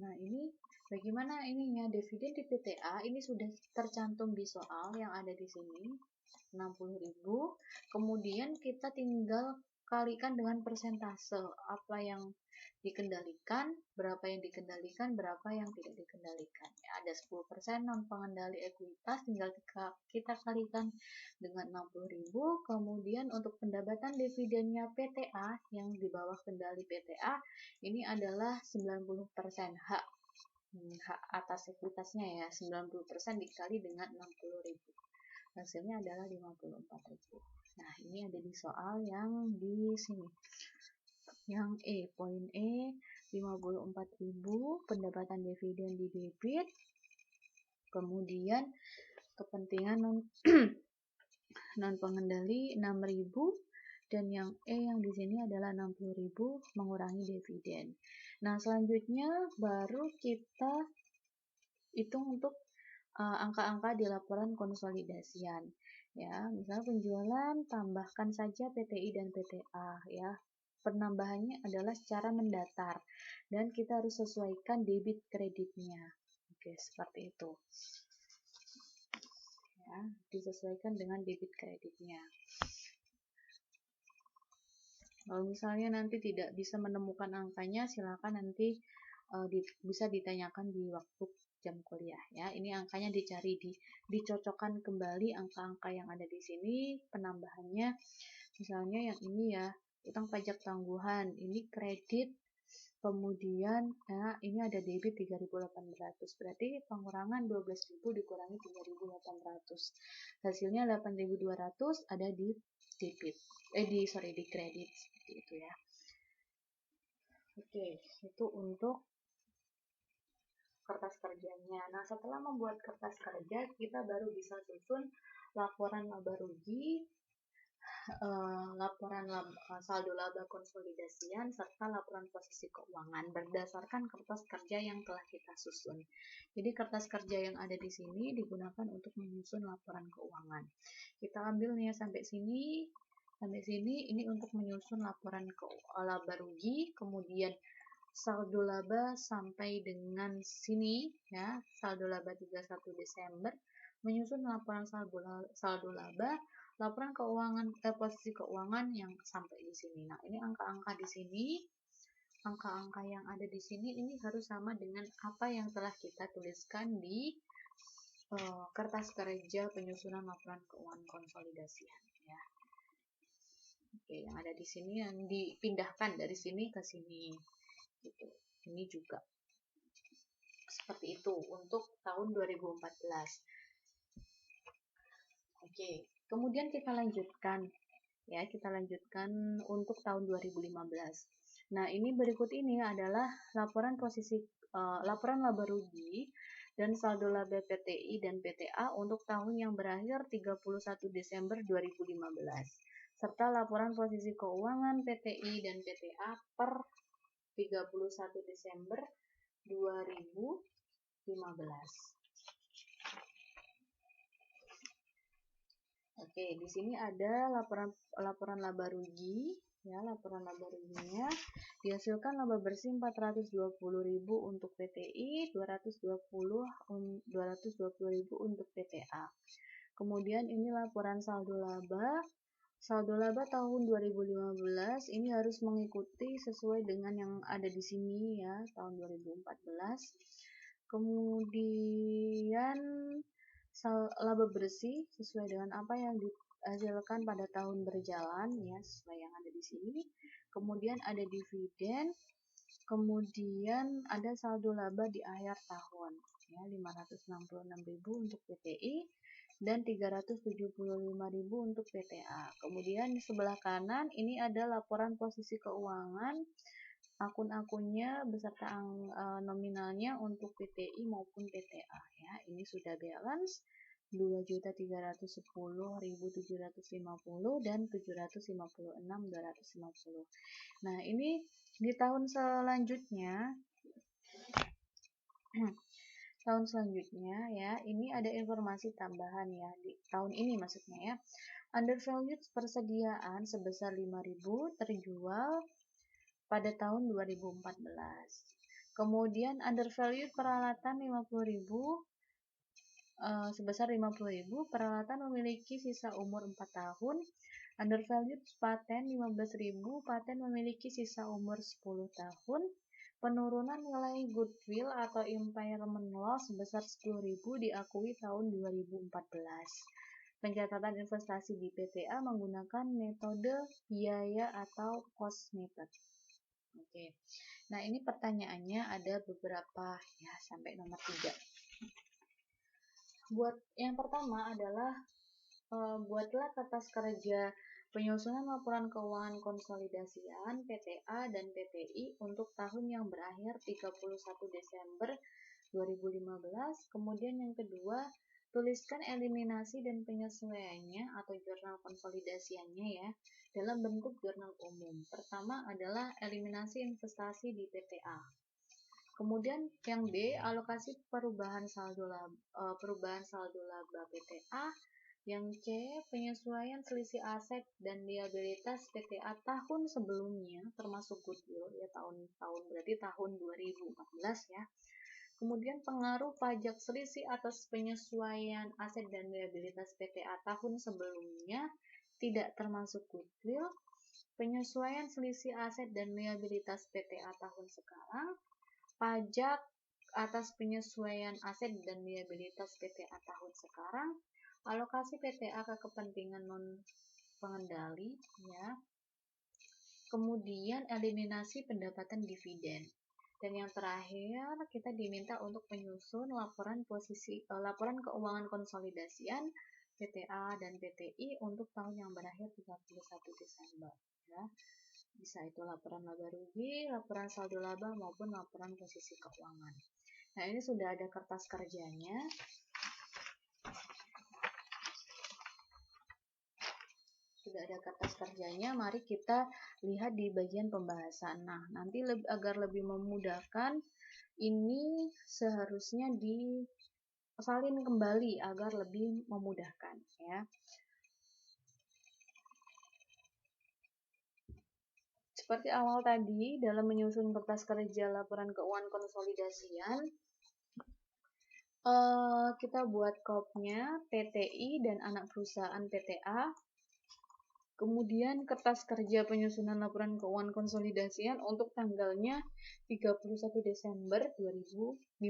[SPEAKER 1] Nah, ini bagaimana ininya? Dividen di PTA ini sudah tercantum di soal yang ada di sini 60.000. Kemudian kita tinggal kalikan dengan persentase apa yang dikendalikan, berapa yang dikendalikan, berapa yang tidak dikendalikan. Ya, ada 10% non pengendali ekuitas, tinggal kita kalikan dengan 60.000. Kemudian untuk pendapatan dividennya PTA yang di bawah kendali PTA ini adalah 90% hak atas ekuitasnya ya, 90% dikali dengan 60.000. Hasilnya adalah 54.000. Nah, ini ada di soal yang di sini. Yang E, poin E, 54.000 pendapatan dividen di debit. Kemudian kepentingan non pengendali 6.000, dan yang E yang di sini adalah 60.000 mengurangi dividen. Nah, selanjutnya baru kita hitung untuk angka-angka di laporan konsolidasian. Ya, misalnya penjualan tambahkan saja PTI dan PTA ya. Penambahannya adalah secara mendatar dan kita harus sesuaikan debit kreditnya. Oke, seperti itu. Ya, disesuaikan dengan debit kreditnya. Kalau misalnya nanti tidak bisa menemukan angkanya, silakan nanti bisa ditanyakan di waktu jam kuliah ya. Ini angkanya dicari, dicocokkan kembali angka-angka yang ada di sini, penambahannya. Misalnya yang ini ya, utang pajak tangguhan, ini kredit, kemudian ya, ini ada debit 3.800, berarti pengurangan 12.000 dikurangi 3.800, hasilnya 8.200 ada di debit, di kredit, seperti itu ya. Oke, itu untuk kertas kerjanya. Nah, setelah membuat kertas kerja, kita baru bisa susun laporan laba rugi, laporan saldo laba konsolidasian, serta laporan posisi keuangan berdasarkan kertas kerja yang telah kita susun. Jadi kertas kerja yang ada di sini digunakan untuk menyusun laporan keuangan. Kita ambil nih sampai sini, ini untuk menyusun laporan laba rugi, kemudian saldo laba sampai dengan sini ya, saldo laba 31 Desember, menyusun laporan saldo laba, laporan keuangan posisi keuangan yang sampai di sini. Nah, ini angka-angka di sini, angka-angka yang ada di sini ini harus sama dengan apa yang telah kita tuliskan di kertas kerja penyusunan laporan keuangan konsolidasian ya. Oke, yang ada di sini yang dipindahkan dari sini ke sini. Gitu. Ini juga seperti itu untuk tahun 2014. Oke, kemudian kita lanjutkan. Ya, kita lanjutkan untuk tahun 2015. Nah, ini berikut ini adalah laporan laporan laba rugi dan saldo laba PTI dan PTA untuk tahun yang berakhir 31 Desember 2015 serta laporan posisi keuangan PTI dan PTA per 31 Desember 2015. Oke, di sini ada laporan laba rugi, ya, laporan laba ruginya dihasilkan laba bersih 420.000 untuk PTI, 220.000 untuk PTA. Kemudian ini laporan saldo laba. Saldo laba tahun 2015 ini harus mengikuti sesuai dengan yang ada di sini ya, tahun 2014. Kemudian laba bersih sesuai dengan apa yang dihasilkan pada tahun berjalan ya, sesuai yang ada di sini. Kemudian ada dividen, kemudian ada saldo laba di akhir tahun ya, 566.000 untuk PTI dan 375.000 untuk PTA. Kemudian di sebelah kanan ini ada laporan posisi keuangan akun-akunnya beserta nominalnya untuk PTI maupun PTA ya. Ini sudah balance 2.310.750 dan 756.250. Nah, ini di tahun selanjutnya ya, ini ada informasi tambahan ya di tahun ini maksudnya ya. Undervalued persediaan sebesar 5.000 terjual pada tahun 2014. Kemudian undervalued peralatan 50.000 sebesar 50.000, peralatan memiliki sisa umur 4 tahun. Undervalued paten 15.000, paten memiliki sisa umur 10 tahun. Penurunan nilai goodwill atau impairment loss sebesar 10.000 diakui tahun 2014. Pencatatan investasi di PTA menggunakan metode biaya atau cost method. Oke. Nah, ini pertanyaannya ada beberapa ya, sampai nomor 3. Buat yang pertama adalah buatlah kertas kerja penyusunan laporan keuangan konsolidasian PTA dan PTI untuk tahun yang berakhir 31 Desember 2015. Kemudian yang kedua, tuliskan eliminasi dan penyesuaiannya atau jurnal konsolidasiannya ya dalam bentuk jurnal umum. Pertama adalah eliminasi investasi di PTA. Kemudian yang B, alokasi perubahan saldo laba PTA. Yang C, penyesuaian selisih aset dan liabilitas PTA tahun sebelumnya termasuk goodwill ya, tahun berarti tahun 2014 ya. Kemudian pengaruh pajak selisih atas penyesuaian aset dan liabilitas PTA tahun sebelumnya tidak termasuk goodwill. Penyesuaian selisih aset dan liabilitas PTA tahun sekarang. Pajak atas penyesuaian aset dan liabilitas PTA tahun sekarang, alokasi PTA ke kepentingan non pengendali ya. Kemudian eliminasi pendapatan dividen. Dan yang terakhir kita diminta untuk menyusun laporan keuangan konsolidasian PTA dan PTI untuk tahun yang berakhir 31 Desember ya. Bisa itu laporan laba rugi, laporan saldo laba maupun laporan posisi keuangan. Nah, ini sudah ada kertas kerjanya. Mari kita lihat di bagian pembahasan. Nah, nanti agar lebih memudahkan, ini seharusnya disalin kembali agar lebih memudahkan ya. Seperti awal tadi, dalam menyusun kertas kerja laporan keuangan konsolidasian, kita buat kopnya PTI dan anak perusahaan PTA. Kemudian kertas kerja penyusunan laporan keuangan konsolidasian untuk tanggalnya 31 Desember 2015.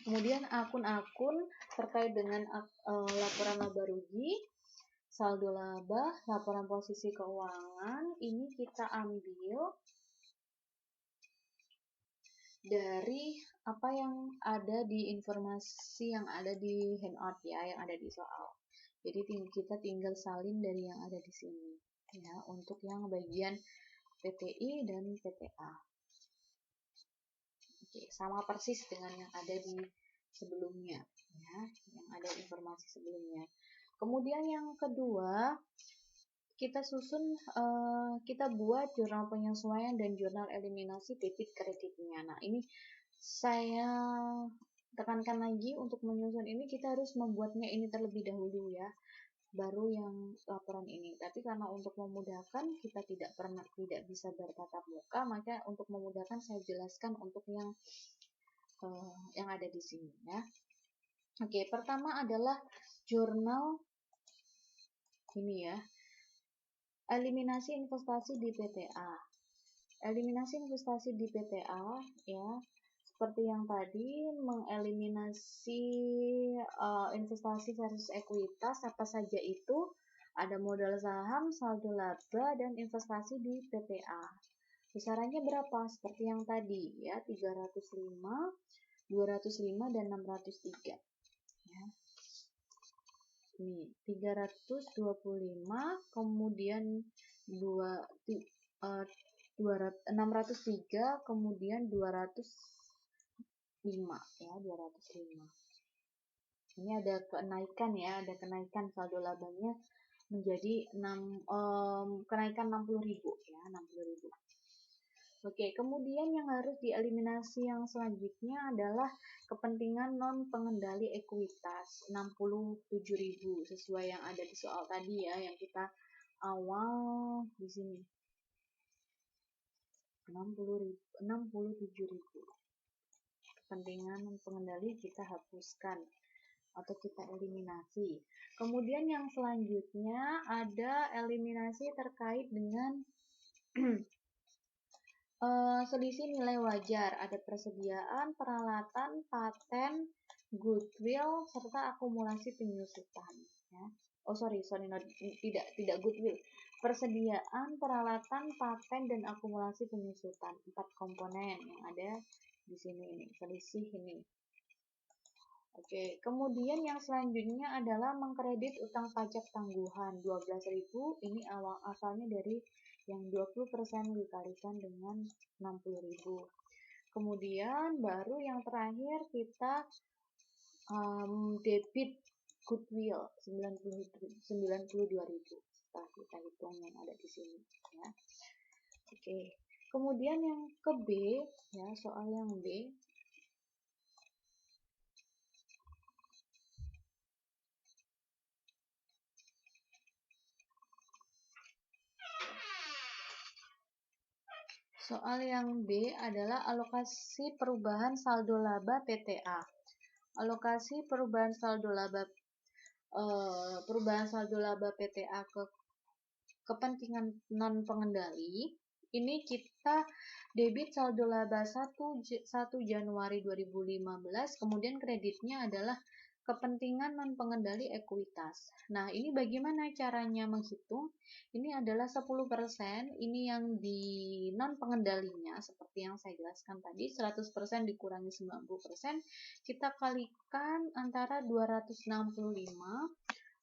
[SPEAKER 1] Kemudian akun-akun terkait dengan laporan laba rugi, saldo laba, laporan posisi keuangan, ini kita ambil dari apa yang ada di informasi yang ada di handout ya, yang ada di soal. Jadi kita tinggal salin dari yang ada di sini ya, untuk yang bagian PTI dan PTA. Oke, sama persis dengan yang ada di sebelumnya ya, yang ada informasi sebelumnya. Kemudian yang kedua, kita susun, kita buat jurnal penyesuaian dan jurnal eliminasi debit kreditnya. Nah, ini saya tekankan lagi, untuk menyusun ini kita harus membuatnya ini terlebih dahulu ya, baru yang laporan ini. Tapi karena untuk memudahkan kita tidak bisa bertatap muka, maka untuk memudahkan saya jelaskan untuk yang ada di sini ya. Oke, pertama adalah jurnal ini ya, eliminasi investasi di PTA. Eliminasi investasi di PTA ya, seperti yang tadi, mengeliminasi investasi versus ekuitas, apa saja itu? Ada modal saham, saldo laba, dan investasi di PTA. Besarannya berapa? Seperti yang tadi ya, 305, 205, dan 603 ya. Ini 325, kemudian 603, kemudian 205 ya, 205. Ini ada kenaikan ya, ada kenaikan saldo labanya menjadi kenaikan 60.000 ya, 60.000. Oke, kemudian yang harus dieliminasi yang selanjutnya adalah kepentingan non pengendali ekuitas, 67.000 sesuai yang ada di soal tadi ya, yang kita awal di sini. 67.000. Kepentingan non pengendali kita hapuskan atau kita eliminasi. Kemudian yang selanjutnya ada eliminasi terkait dengan selisih nilai wajar, ada persediaan, peralatan, paten, goodwill, serta akumulasi penyusutan ya. Tidak goodwill. Persediaan, peralatan, paten, dan akumulasi penyusutan. 4 komponen yang ada di sini ini, selisih ini. Oke, kemudian yang selanjutnya adalah mengkredit utang pajak tangguhan 12.000. Ini asalnya dari yang 20% dikalikan dengan 60.000. Kemudian baru yang terakhir kita debit goodwill 92.000 setelah kita hitung yang ada di sini ya. Oke. Kemudian yang ke B ya, soal yang B. Soal yang B adalah alokasi perubahan saldo laba PTA. Alokasi perubahan saldo laba PTA ke kepentingan non pengendali. Ini kita debit saldo laba 1 Januari 2015, kemudian kreditnya adalah kepentingan non pengendali ekuitas. Nah, ini bagaimana caranya menghitung? Ini adalah 10%, ini yang di non pengendalinya seperti yang saya jelaskan tadi, 100% dikurangi 90%, kita kalikan antara 265.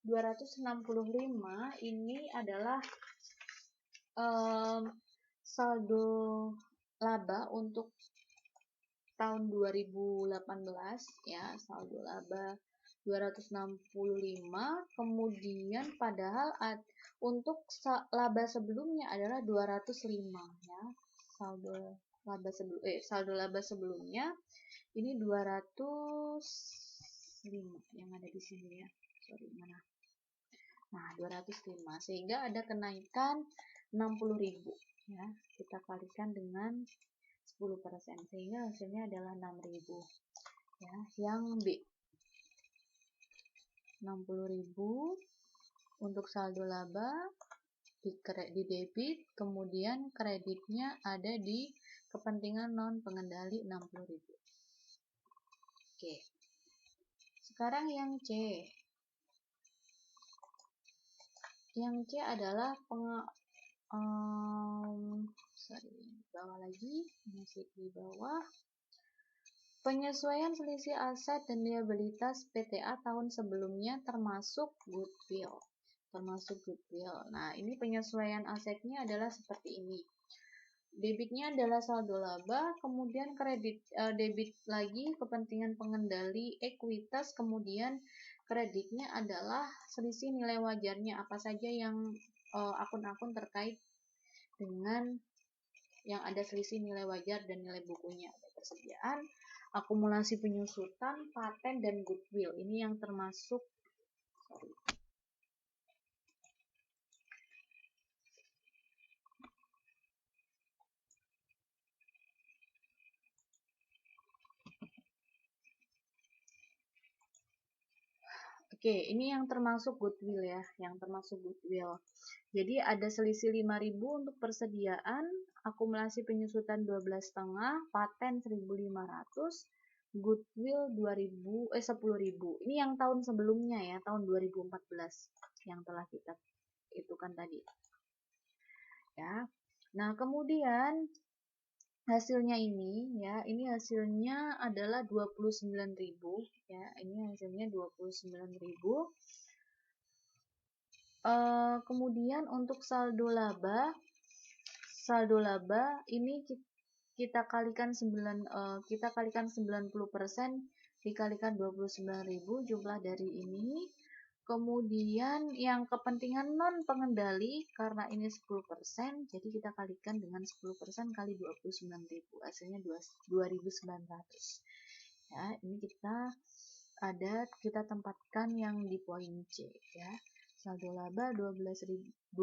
[SPEAKER 1] 265 ini adalah saldo laba untuk tahun 2018 ya, saldo laba 265, kemudian padahal untuk laba sebelumnya adalah 205 ya. Saldo laba sebelumnya ini 205 yang ada di sini ya. Nah, 205 sehingga ada kenaikan 60.000 ya. Kita kalikan dengan 10% sehingga hasilnya adalah 6.000 ya. Yang B 60.000 untuk saldo laba di debit, kemudian kreditnya ada di kepentingan non pengendali 60.000. Oke. Sekarang yang C. Yang C adalah bawah lagi, masih di bawah. Penyesuaian selisih aset dan liabilitas PTA tahun sebelumnya termasuk goodwill. Nah, ini penyesuaian asetnya adalah seperti ini. Debitnya adalah saldo laba, kemudian debit lagi kepentingan pengendali ekuitas, kemudian kreditnya adalah selisih nilai wajarnya, apa saja yang akun-akun terkait dengan yang ada selisih nilai wajar dan nilai bukunya. Ada persediaan, akumulasi penyusutan, paten, dan goodwill. Ini yang termasuk Oke, ini yang termasuk goodwill ya, Jadi ada selisih 5.000 untuk persediaan, akumulasi penyusutan 12,5, paten 1.500, goodwill 10.000. Ini yang tahun sebelumnya ya, tahun 2014 yang telah kita itukan tadi. Ya. Nah, kemudian hasilnya ini ya, ini hasilnya adalah 29.000 ya. Ini hasilnya 29.000. Kemudian untuk saldo laba ini kita kalikan 90% dikalikan 29.000 jumlah dari ini. Kemudian yang kepentingan non pengendali karena ini 10%, jadi kita kalikan dengan 10% kali 29.000, hasilnya 2.900. Ya, ini kita tempatkan yang di poin C ya. Saldo laba 26.100,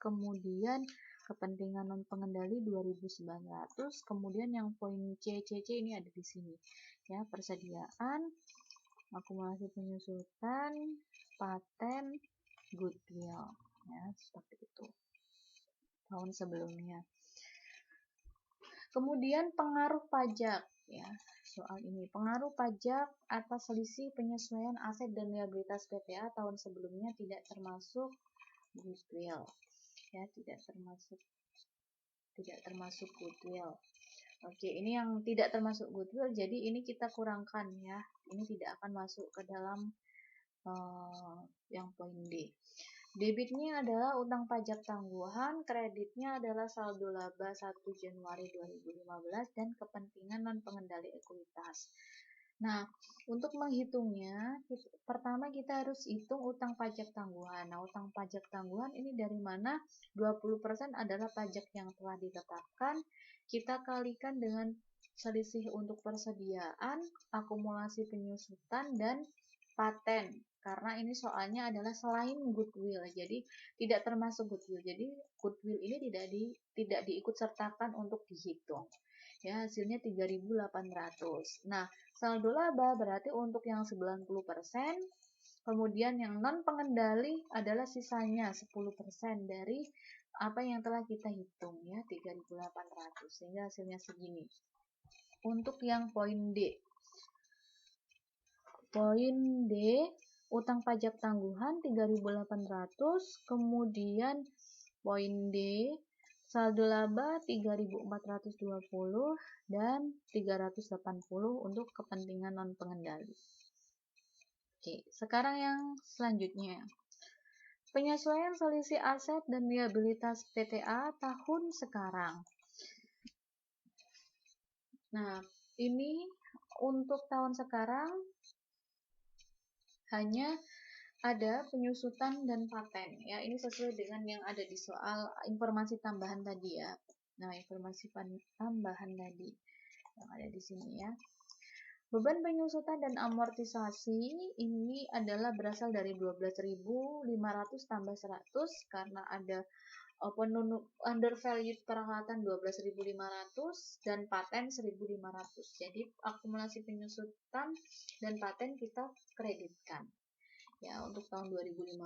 [SPEAKER 1] kemudian kepentingan non pengendali 2.900, kemudian yang poin C ini ada di sini ya, persediaan, akumulasi penyusutan, paten, goodwill ya, seperti itu tahun sebelumnya. Kemudian pengaruh pajak ya, soal ini pengaruh pajak atas selisih penyesuaian aset dan liabilitas PTA tahun sebelumnya tidak termasuk goodwill ya, tidak termasuk goodwill. Oke, ini yang tidak termasuk goodwill, jadi ini kita kurangkan ya, ini tidak akan masuk ke dalam yang poin D. Debitnya adalah utang pajak tangguhan, kreditnya adalah saldo laba 1 Januari 2015 dan kepentingan non pengendali ekuitas. Nah, untuk menghitungnya, pertama kita harus hitung utang pajak tangguhan. Nah, utang pajak tangguhan ini dari mana? 20% adalah pajak yang telah ditetapkan. Kita kalikan dengan selisih untuk persediaan, akumulasi penyusutan, dan paten. Karena ini soalnya adalah selain goodwill, jadi tidak termasuk goodwill. Jadi goodwill ini tidak diikut sertakan untuk dihitung. Ya, hasilnya 3.800. Nah, saldo laba berarti untuk yang 90%, kemudian yang non pengendali adalah sisanya 10% dari apa yang telah kita hitung ya, 3.800. Sehingga hasilnya segini. Untuk yang poin D. Poin D, utang pajak tangguhan 3.800, kemudian poin D, saldo laba 3.420 dan 380 untuk kepentingan non pengendali. Oke, sekarang yang selanjutnya. Penyesuaian selisih aset dan liabilitas PTA tahun sekarang. Nah, ini untuk tahun sekarang hanya ada penyusutan dan paten ya, ini sesuai dengan yang ada di soal informasi tambahan tadi ya. Nah, informasi tambahan tadi yang ada di sini ya. Beban penyusutan dan amortisasi ini adalah berasal dari 12.500 tambah 100 karena ada undervalued peralatan 12.500 dan paten 1.500. Jadi akumulasi penyusutan dan paten kita kreditkan ya untuk tahun 2015.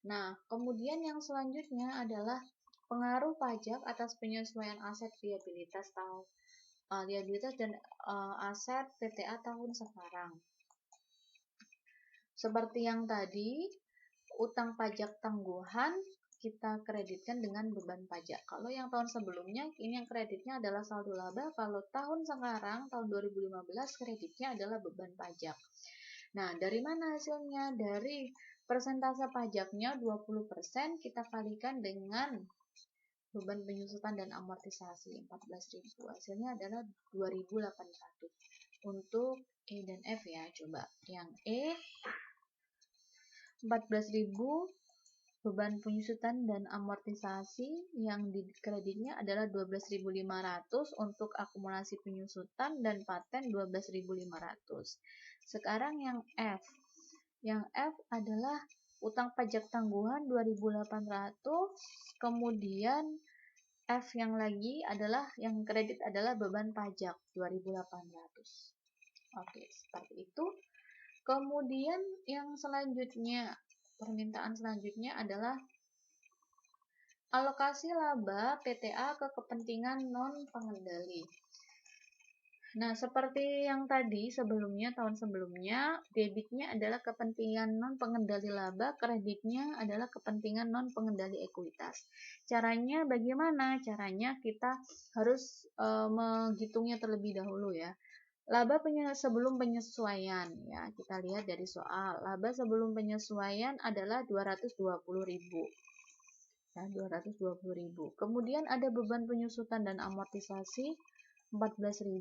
[SPEAKER 1] Nah, kemudian yang selanjutnya adalah pengaruh pajak atas penyesuaian aset liabilitas dan aset PTA tahun sekarang. Seperti yang tadi, utang pajak tangguhan kita kreditkan dengan beban pajak. Kalau yang tahun sebelumnya, ini yang kreditnya adalah saldo laba. Kalau tahun sekarang, tahun 2015, kreditnya adalah beban pajak. Nah, dari mana hasilnya? Dari persentase pajaknya 20%, kita kalikan dengan beban penyusutan dan amortisasi 14.000. Hasilnya adalah 2.800. Untuk E dan F ya, coba. Yang E 14.000, beban penyusutan dan amortisasi yang di kreditnya adalah 12.500 untuk akumulasi penyusutan dan paten 12.500. Sekarang yang F. Yang F adalah utang pajak tangguhan 2.800, kemudian F yang lagi adalah yang kredit adalah beban pajak 2.800. Oke, seperti itu. Kemudian yang selanjutnya, permintaan selanjutnya adalah alokasi laba PTA ke kepentingan non-pengendali. Nah, seperti yang tadi sebelumnya, tahun sebelumnya, debitnya adalah kepentingan non-pengendali laba, kreditnya adalah kepentingan non-pengendali ekuitas. Caranya bagaimana? Caranya kita harus menghitungnya terlebih dahulu ya. Laba sebelum penyesuaian ya, kita lihat dari soal. Laba sebelum penyesuaian adalah 220.000. Ya, 220.000. Kemudian ada beban penyusutan dan amortisasi 14.000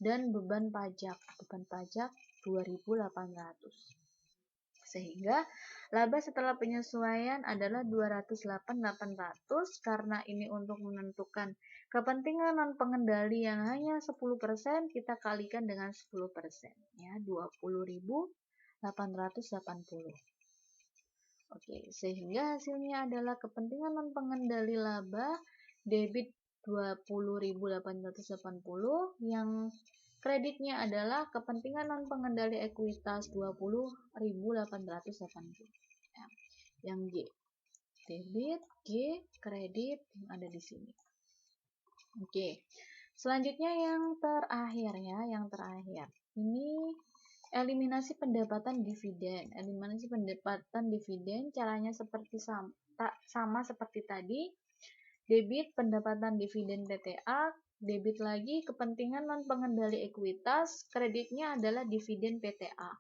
[SPEAKER 1] dan beban pajak 2.800. Sehingga laba setelah penyesuaian adalah 208.800 karena ini untuk menentukan kepentingan non pengendali yang hanya 10%, kita kalikan dengan 10% ya, 20.880. Oke, sehingga hasilnya adalah kepentingan non pengendali laba debit 20.880 yang kreditnya adalah kepentingan non pengendali ekuitas 20.880. Ya. Yang G debit, G kredit yang ada di sini. Oke. Selanjutnya yang terakhir ya, yang terakhir. Ini eliminasi pendapatan dividen. Eliminasi pendapatan dividen caranya seperti sama seperti tadi. Debit pendapatan dividen PTA, debit lagi kepentingan non pengendali ekuitas, kreditnya adalah dividen PTA.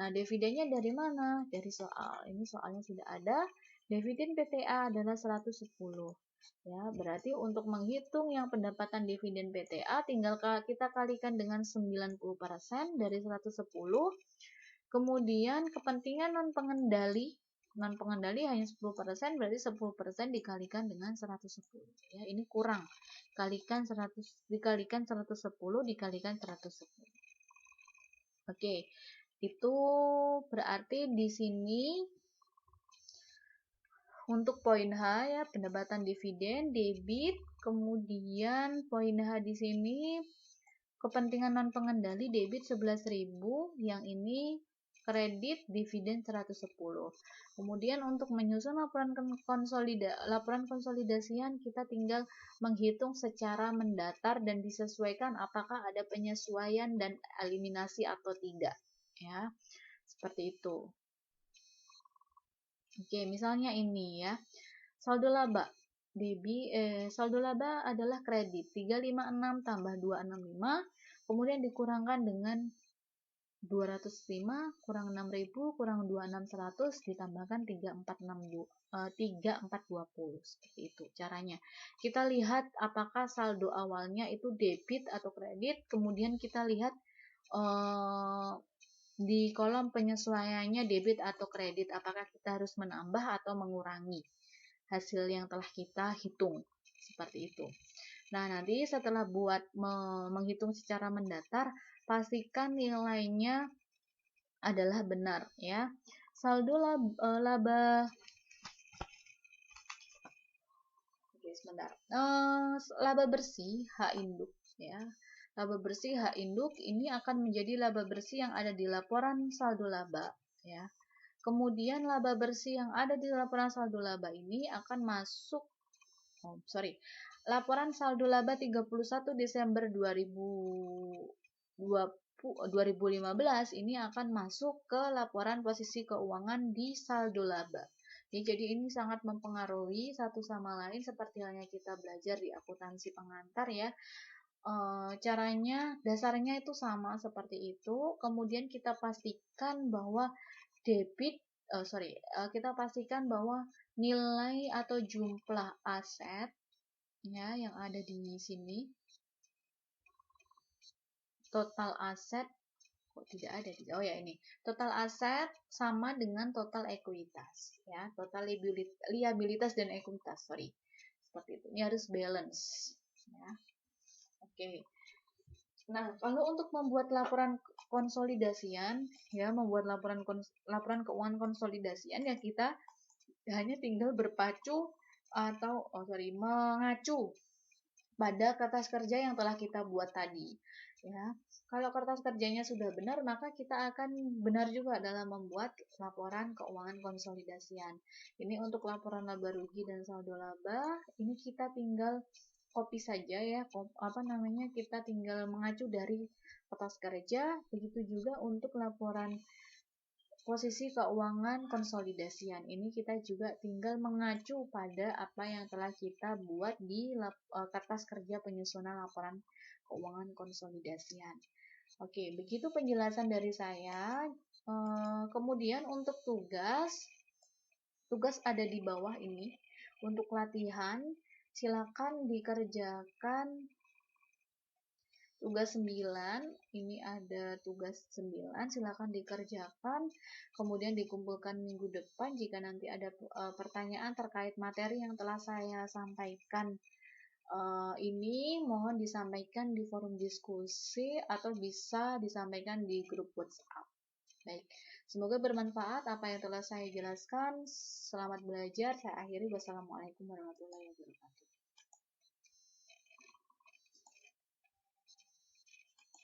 [SPEAKER 1] Nah, dividennya dari mana? Dari soal. Ini soalnya sudah ada. Dividen PTA adalah 110. Ya, berarti untuk menghitung yang pendapatan dividen PTA tinggal kita kalikan dengan 90% dari 110. Kemudian kepentingan non pengendali hanya 10%, berarti 10% dikalikan dengan 110. Ya, ini kurang. Dikalikan 110 dikalikan 110. Oke. Itu berarti di sini untuk poin H ya, pendapatan dividen, debit, kemudian poin H di sini kepentingan non pengendali debit 11.000, yang ini kredit dividen 110. Kemudian untuk menyusun laporan konsolidasian kita tinggal menghitung secara mendatar dan disesuaikan apakah ada penyesuaian dan eliminasi atau tidak ya. Seperti itu. Oke, misalnya ini ya. Saldo laba. Saldo laba adalah kredit 356 tambah 265, kemudian dikurangkan dengan 205 kurang 6.000 kurang 26.100 ditambahkan 3420. Seperti itu caranya. Kita lihat apakah saldo awalnya itu debit atau kredit, kemudian kita lihat di kolom penyesuaiannya debit atau kredit, apakah kita harus menambah atau mengurangi hasil yang telah kita hitung. Seperti itu. Nah, nanti setelah menghitung secara mendatar, pastikan nilainya adalah benar ya. Saldo laba Oke, sebentar. Laba bersih H induk ya. Laba bersih H induk ini akan menjadi laba bersih yang ada di laporan saldo laba ya. Kemudian laba bersih yang ada di laporan saldo laba ini akan masuk laporan saldo laba 31 Desember 2015 ini akan masuk ke laporan posisi keuangan di saldo laba. Ya, jadi ini sangat mempengaruhi satu sama lain seperti halnya kita belajar di akuntansi pengantar ya. Caranya, dasarnya itu sama seperti itu. Kemudian kita pastikan bahwa debit, kita pastikan bahwa nilai atau jumlah aset ya yang ada di sini, total aset kok tidak ada di, oh ya ini total aset sama dengan total ekuitas ya, total liabilitas dan ekuitas, seperti itu. Ini harus balance ya. Oke. Nah, kalau untuk membuat laporan konsolidasian ya, laporan keuangan konsolidasian ya, kita hanya tinggal berpacu atau mengacu pada kertas kerja yang telah kita buat tadi ya. Kalau kertas kerjanya sudah benar, maka kita akan benar juga dalam membuat laporan keuangan konsolidasian. Ini untuk laporan laba rugi dan saldo laba, ini kita tinggal copy saja ya, kita tinggal mengacu dari kertas kerja. Begitu juga untuk laporan posisi keuangan konsolidasian, ini kita juga tinggal mengacu pada apa yang telah kita buat di kertas kerja penyusunan laporan keuangan konsolidasian. Oke, begitu penjelasan dari saya. Kemudian untuk tugas ada di bawah ini. Untuk latihan, silakan dikerjakan tugas 9, ini ada tugas 9, silakan dikerjakan, kemudian dikumpulkan minggu depan. Jika nanti ada pertanyaan terkait materi yang telah saya sampaikan, ini mohon disampaikan di forum diskusi atau bisa disampaikan di grup WhatsApp. Baik, semoga bermanfaat apa yang telah saya jelaskan. Selamat belajar, saya akhiri. Wassalamualaikum warahmatullahi wabarakatuh.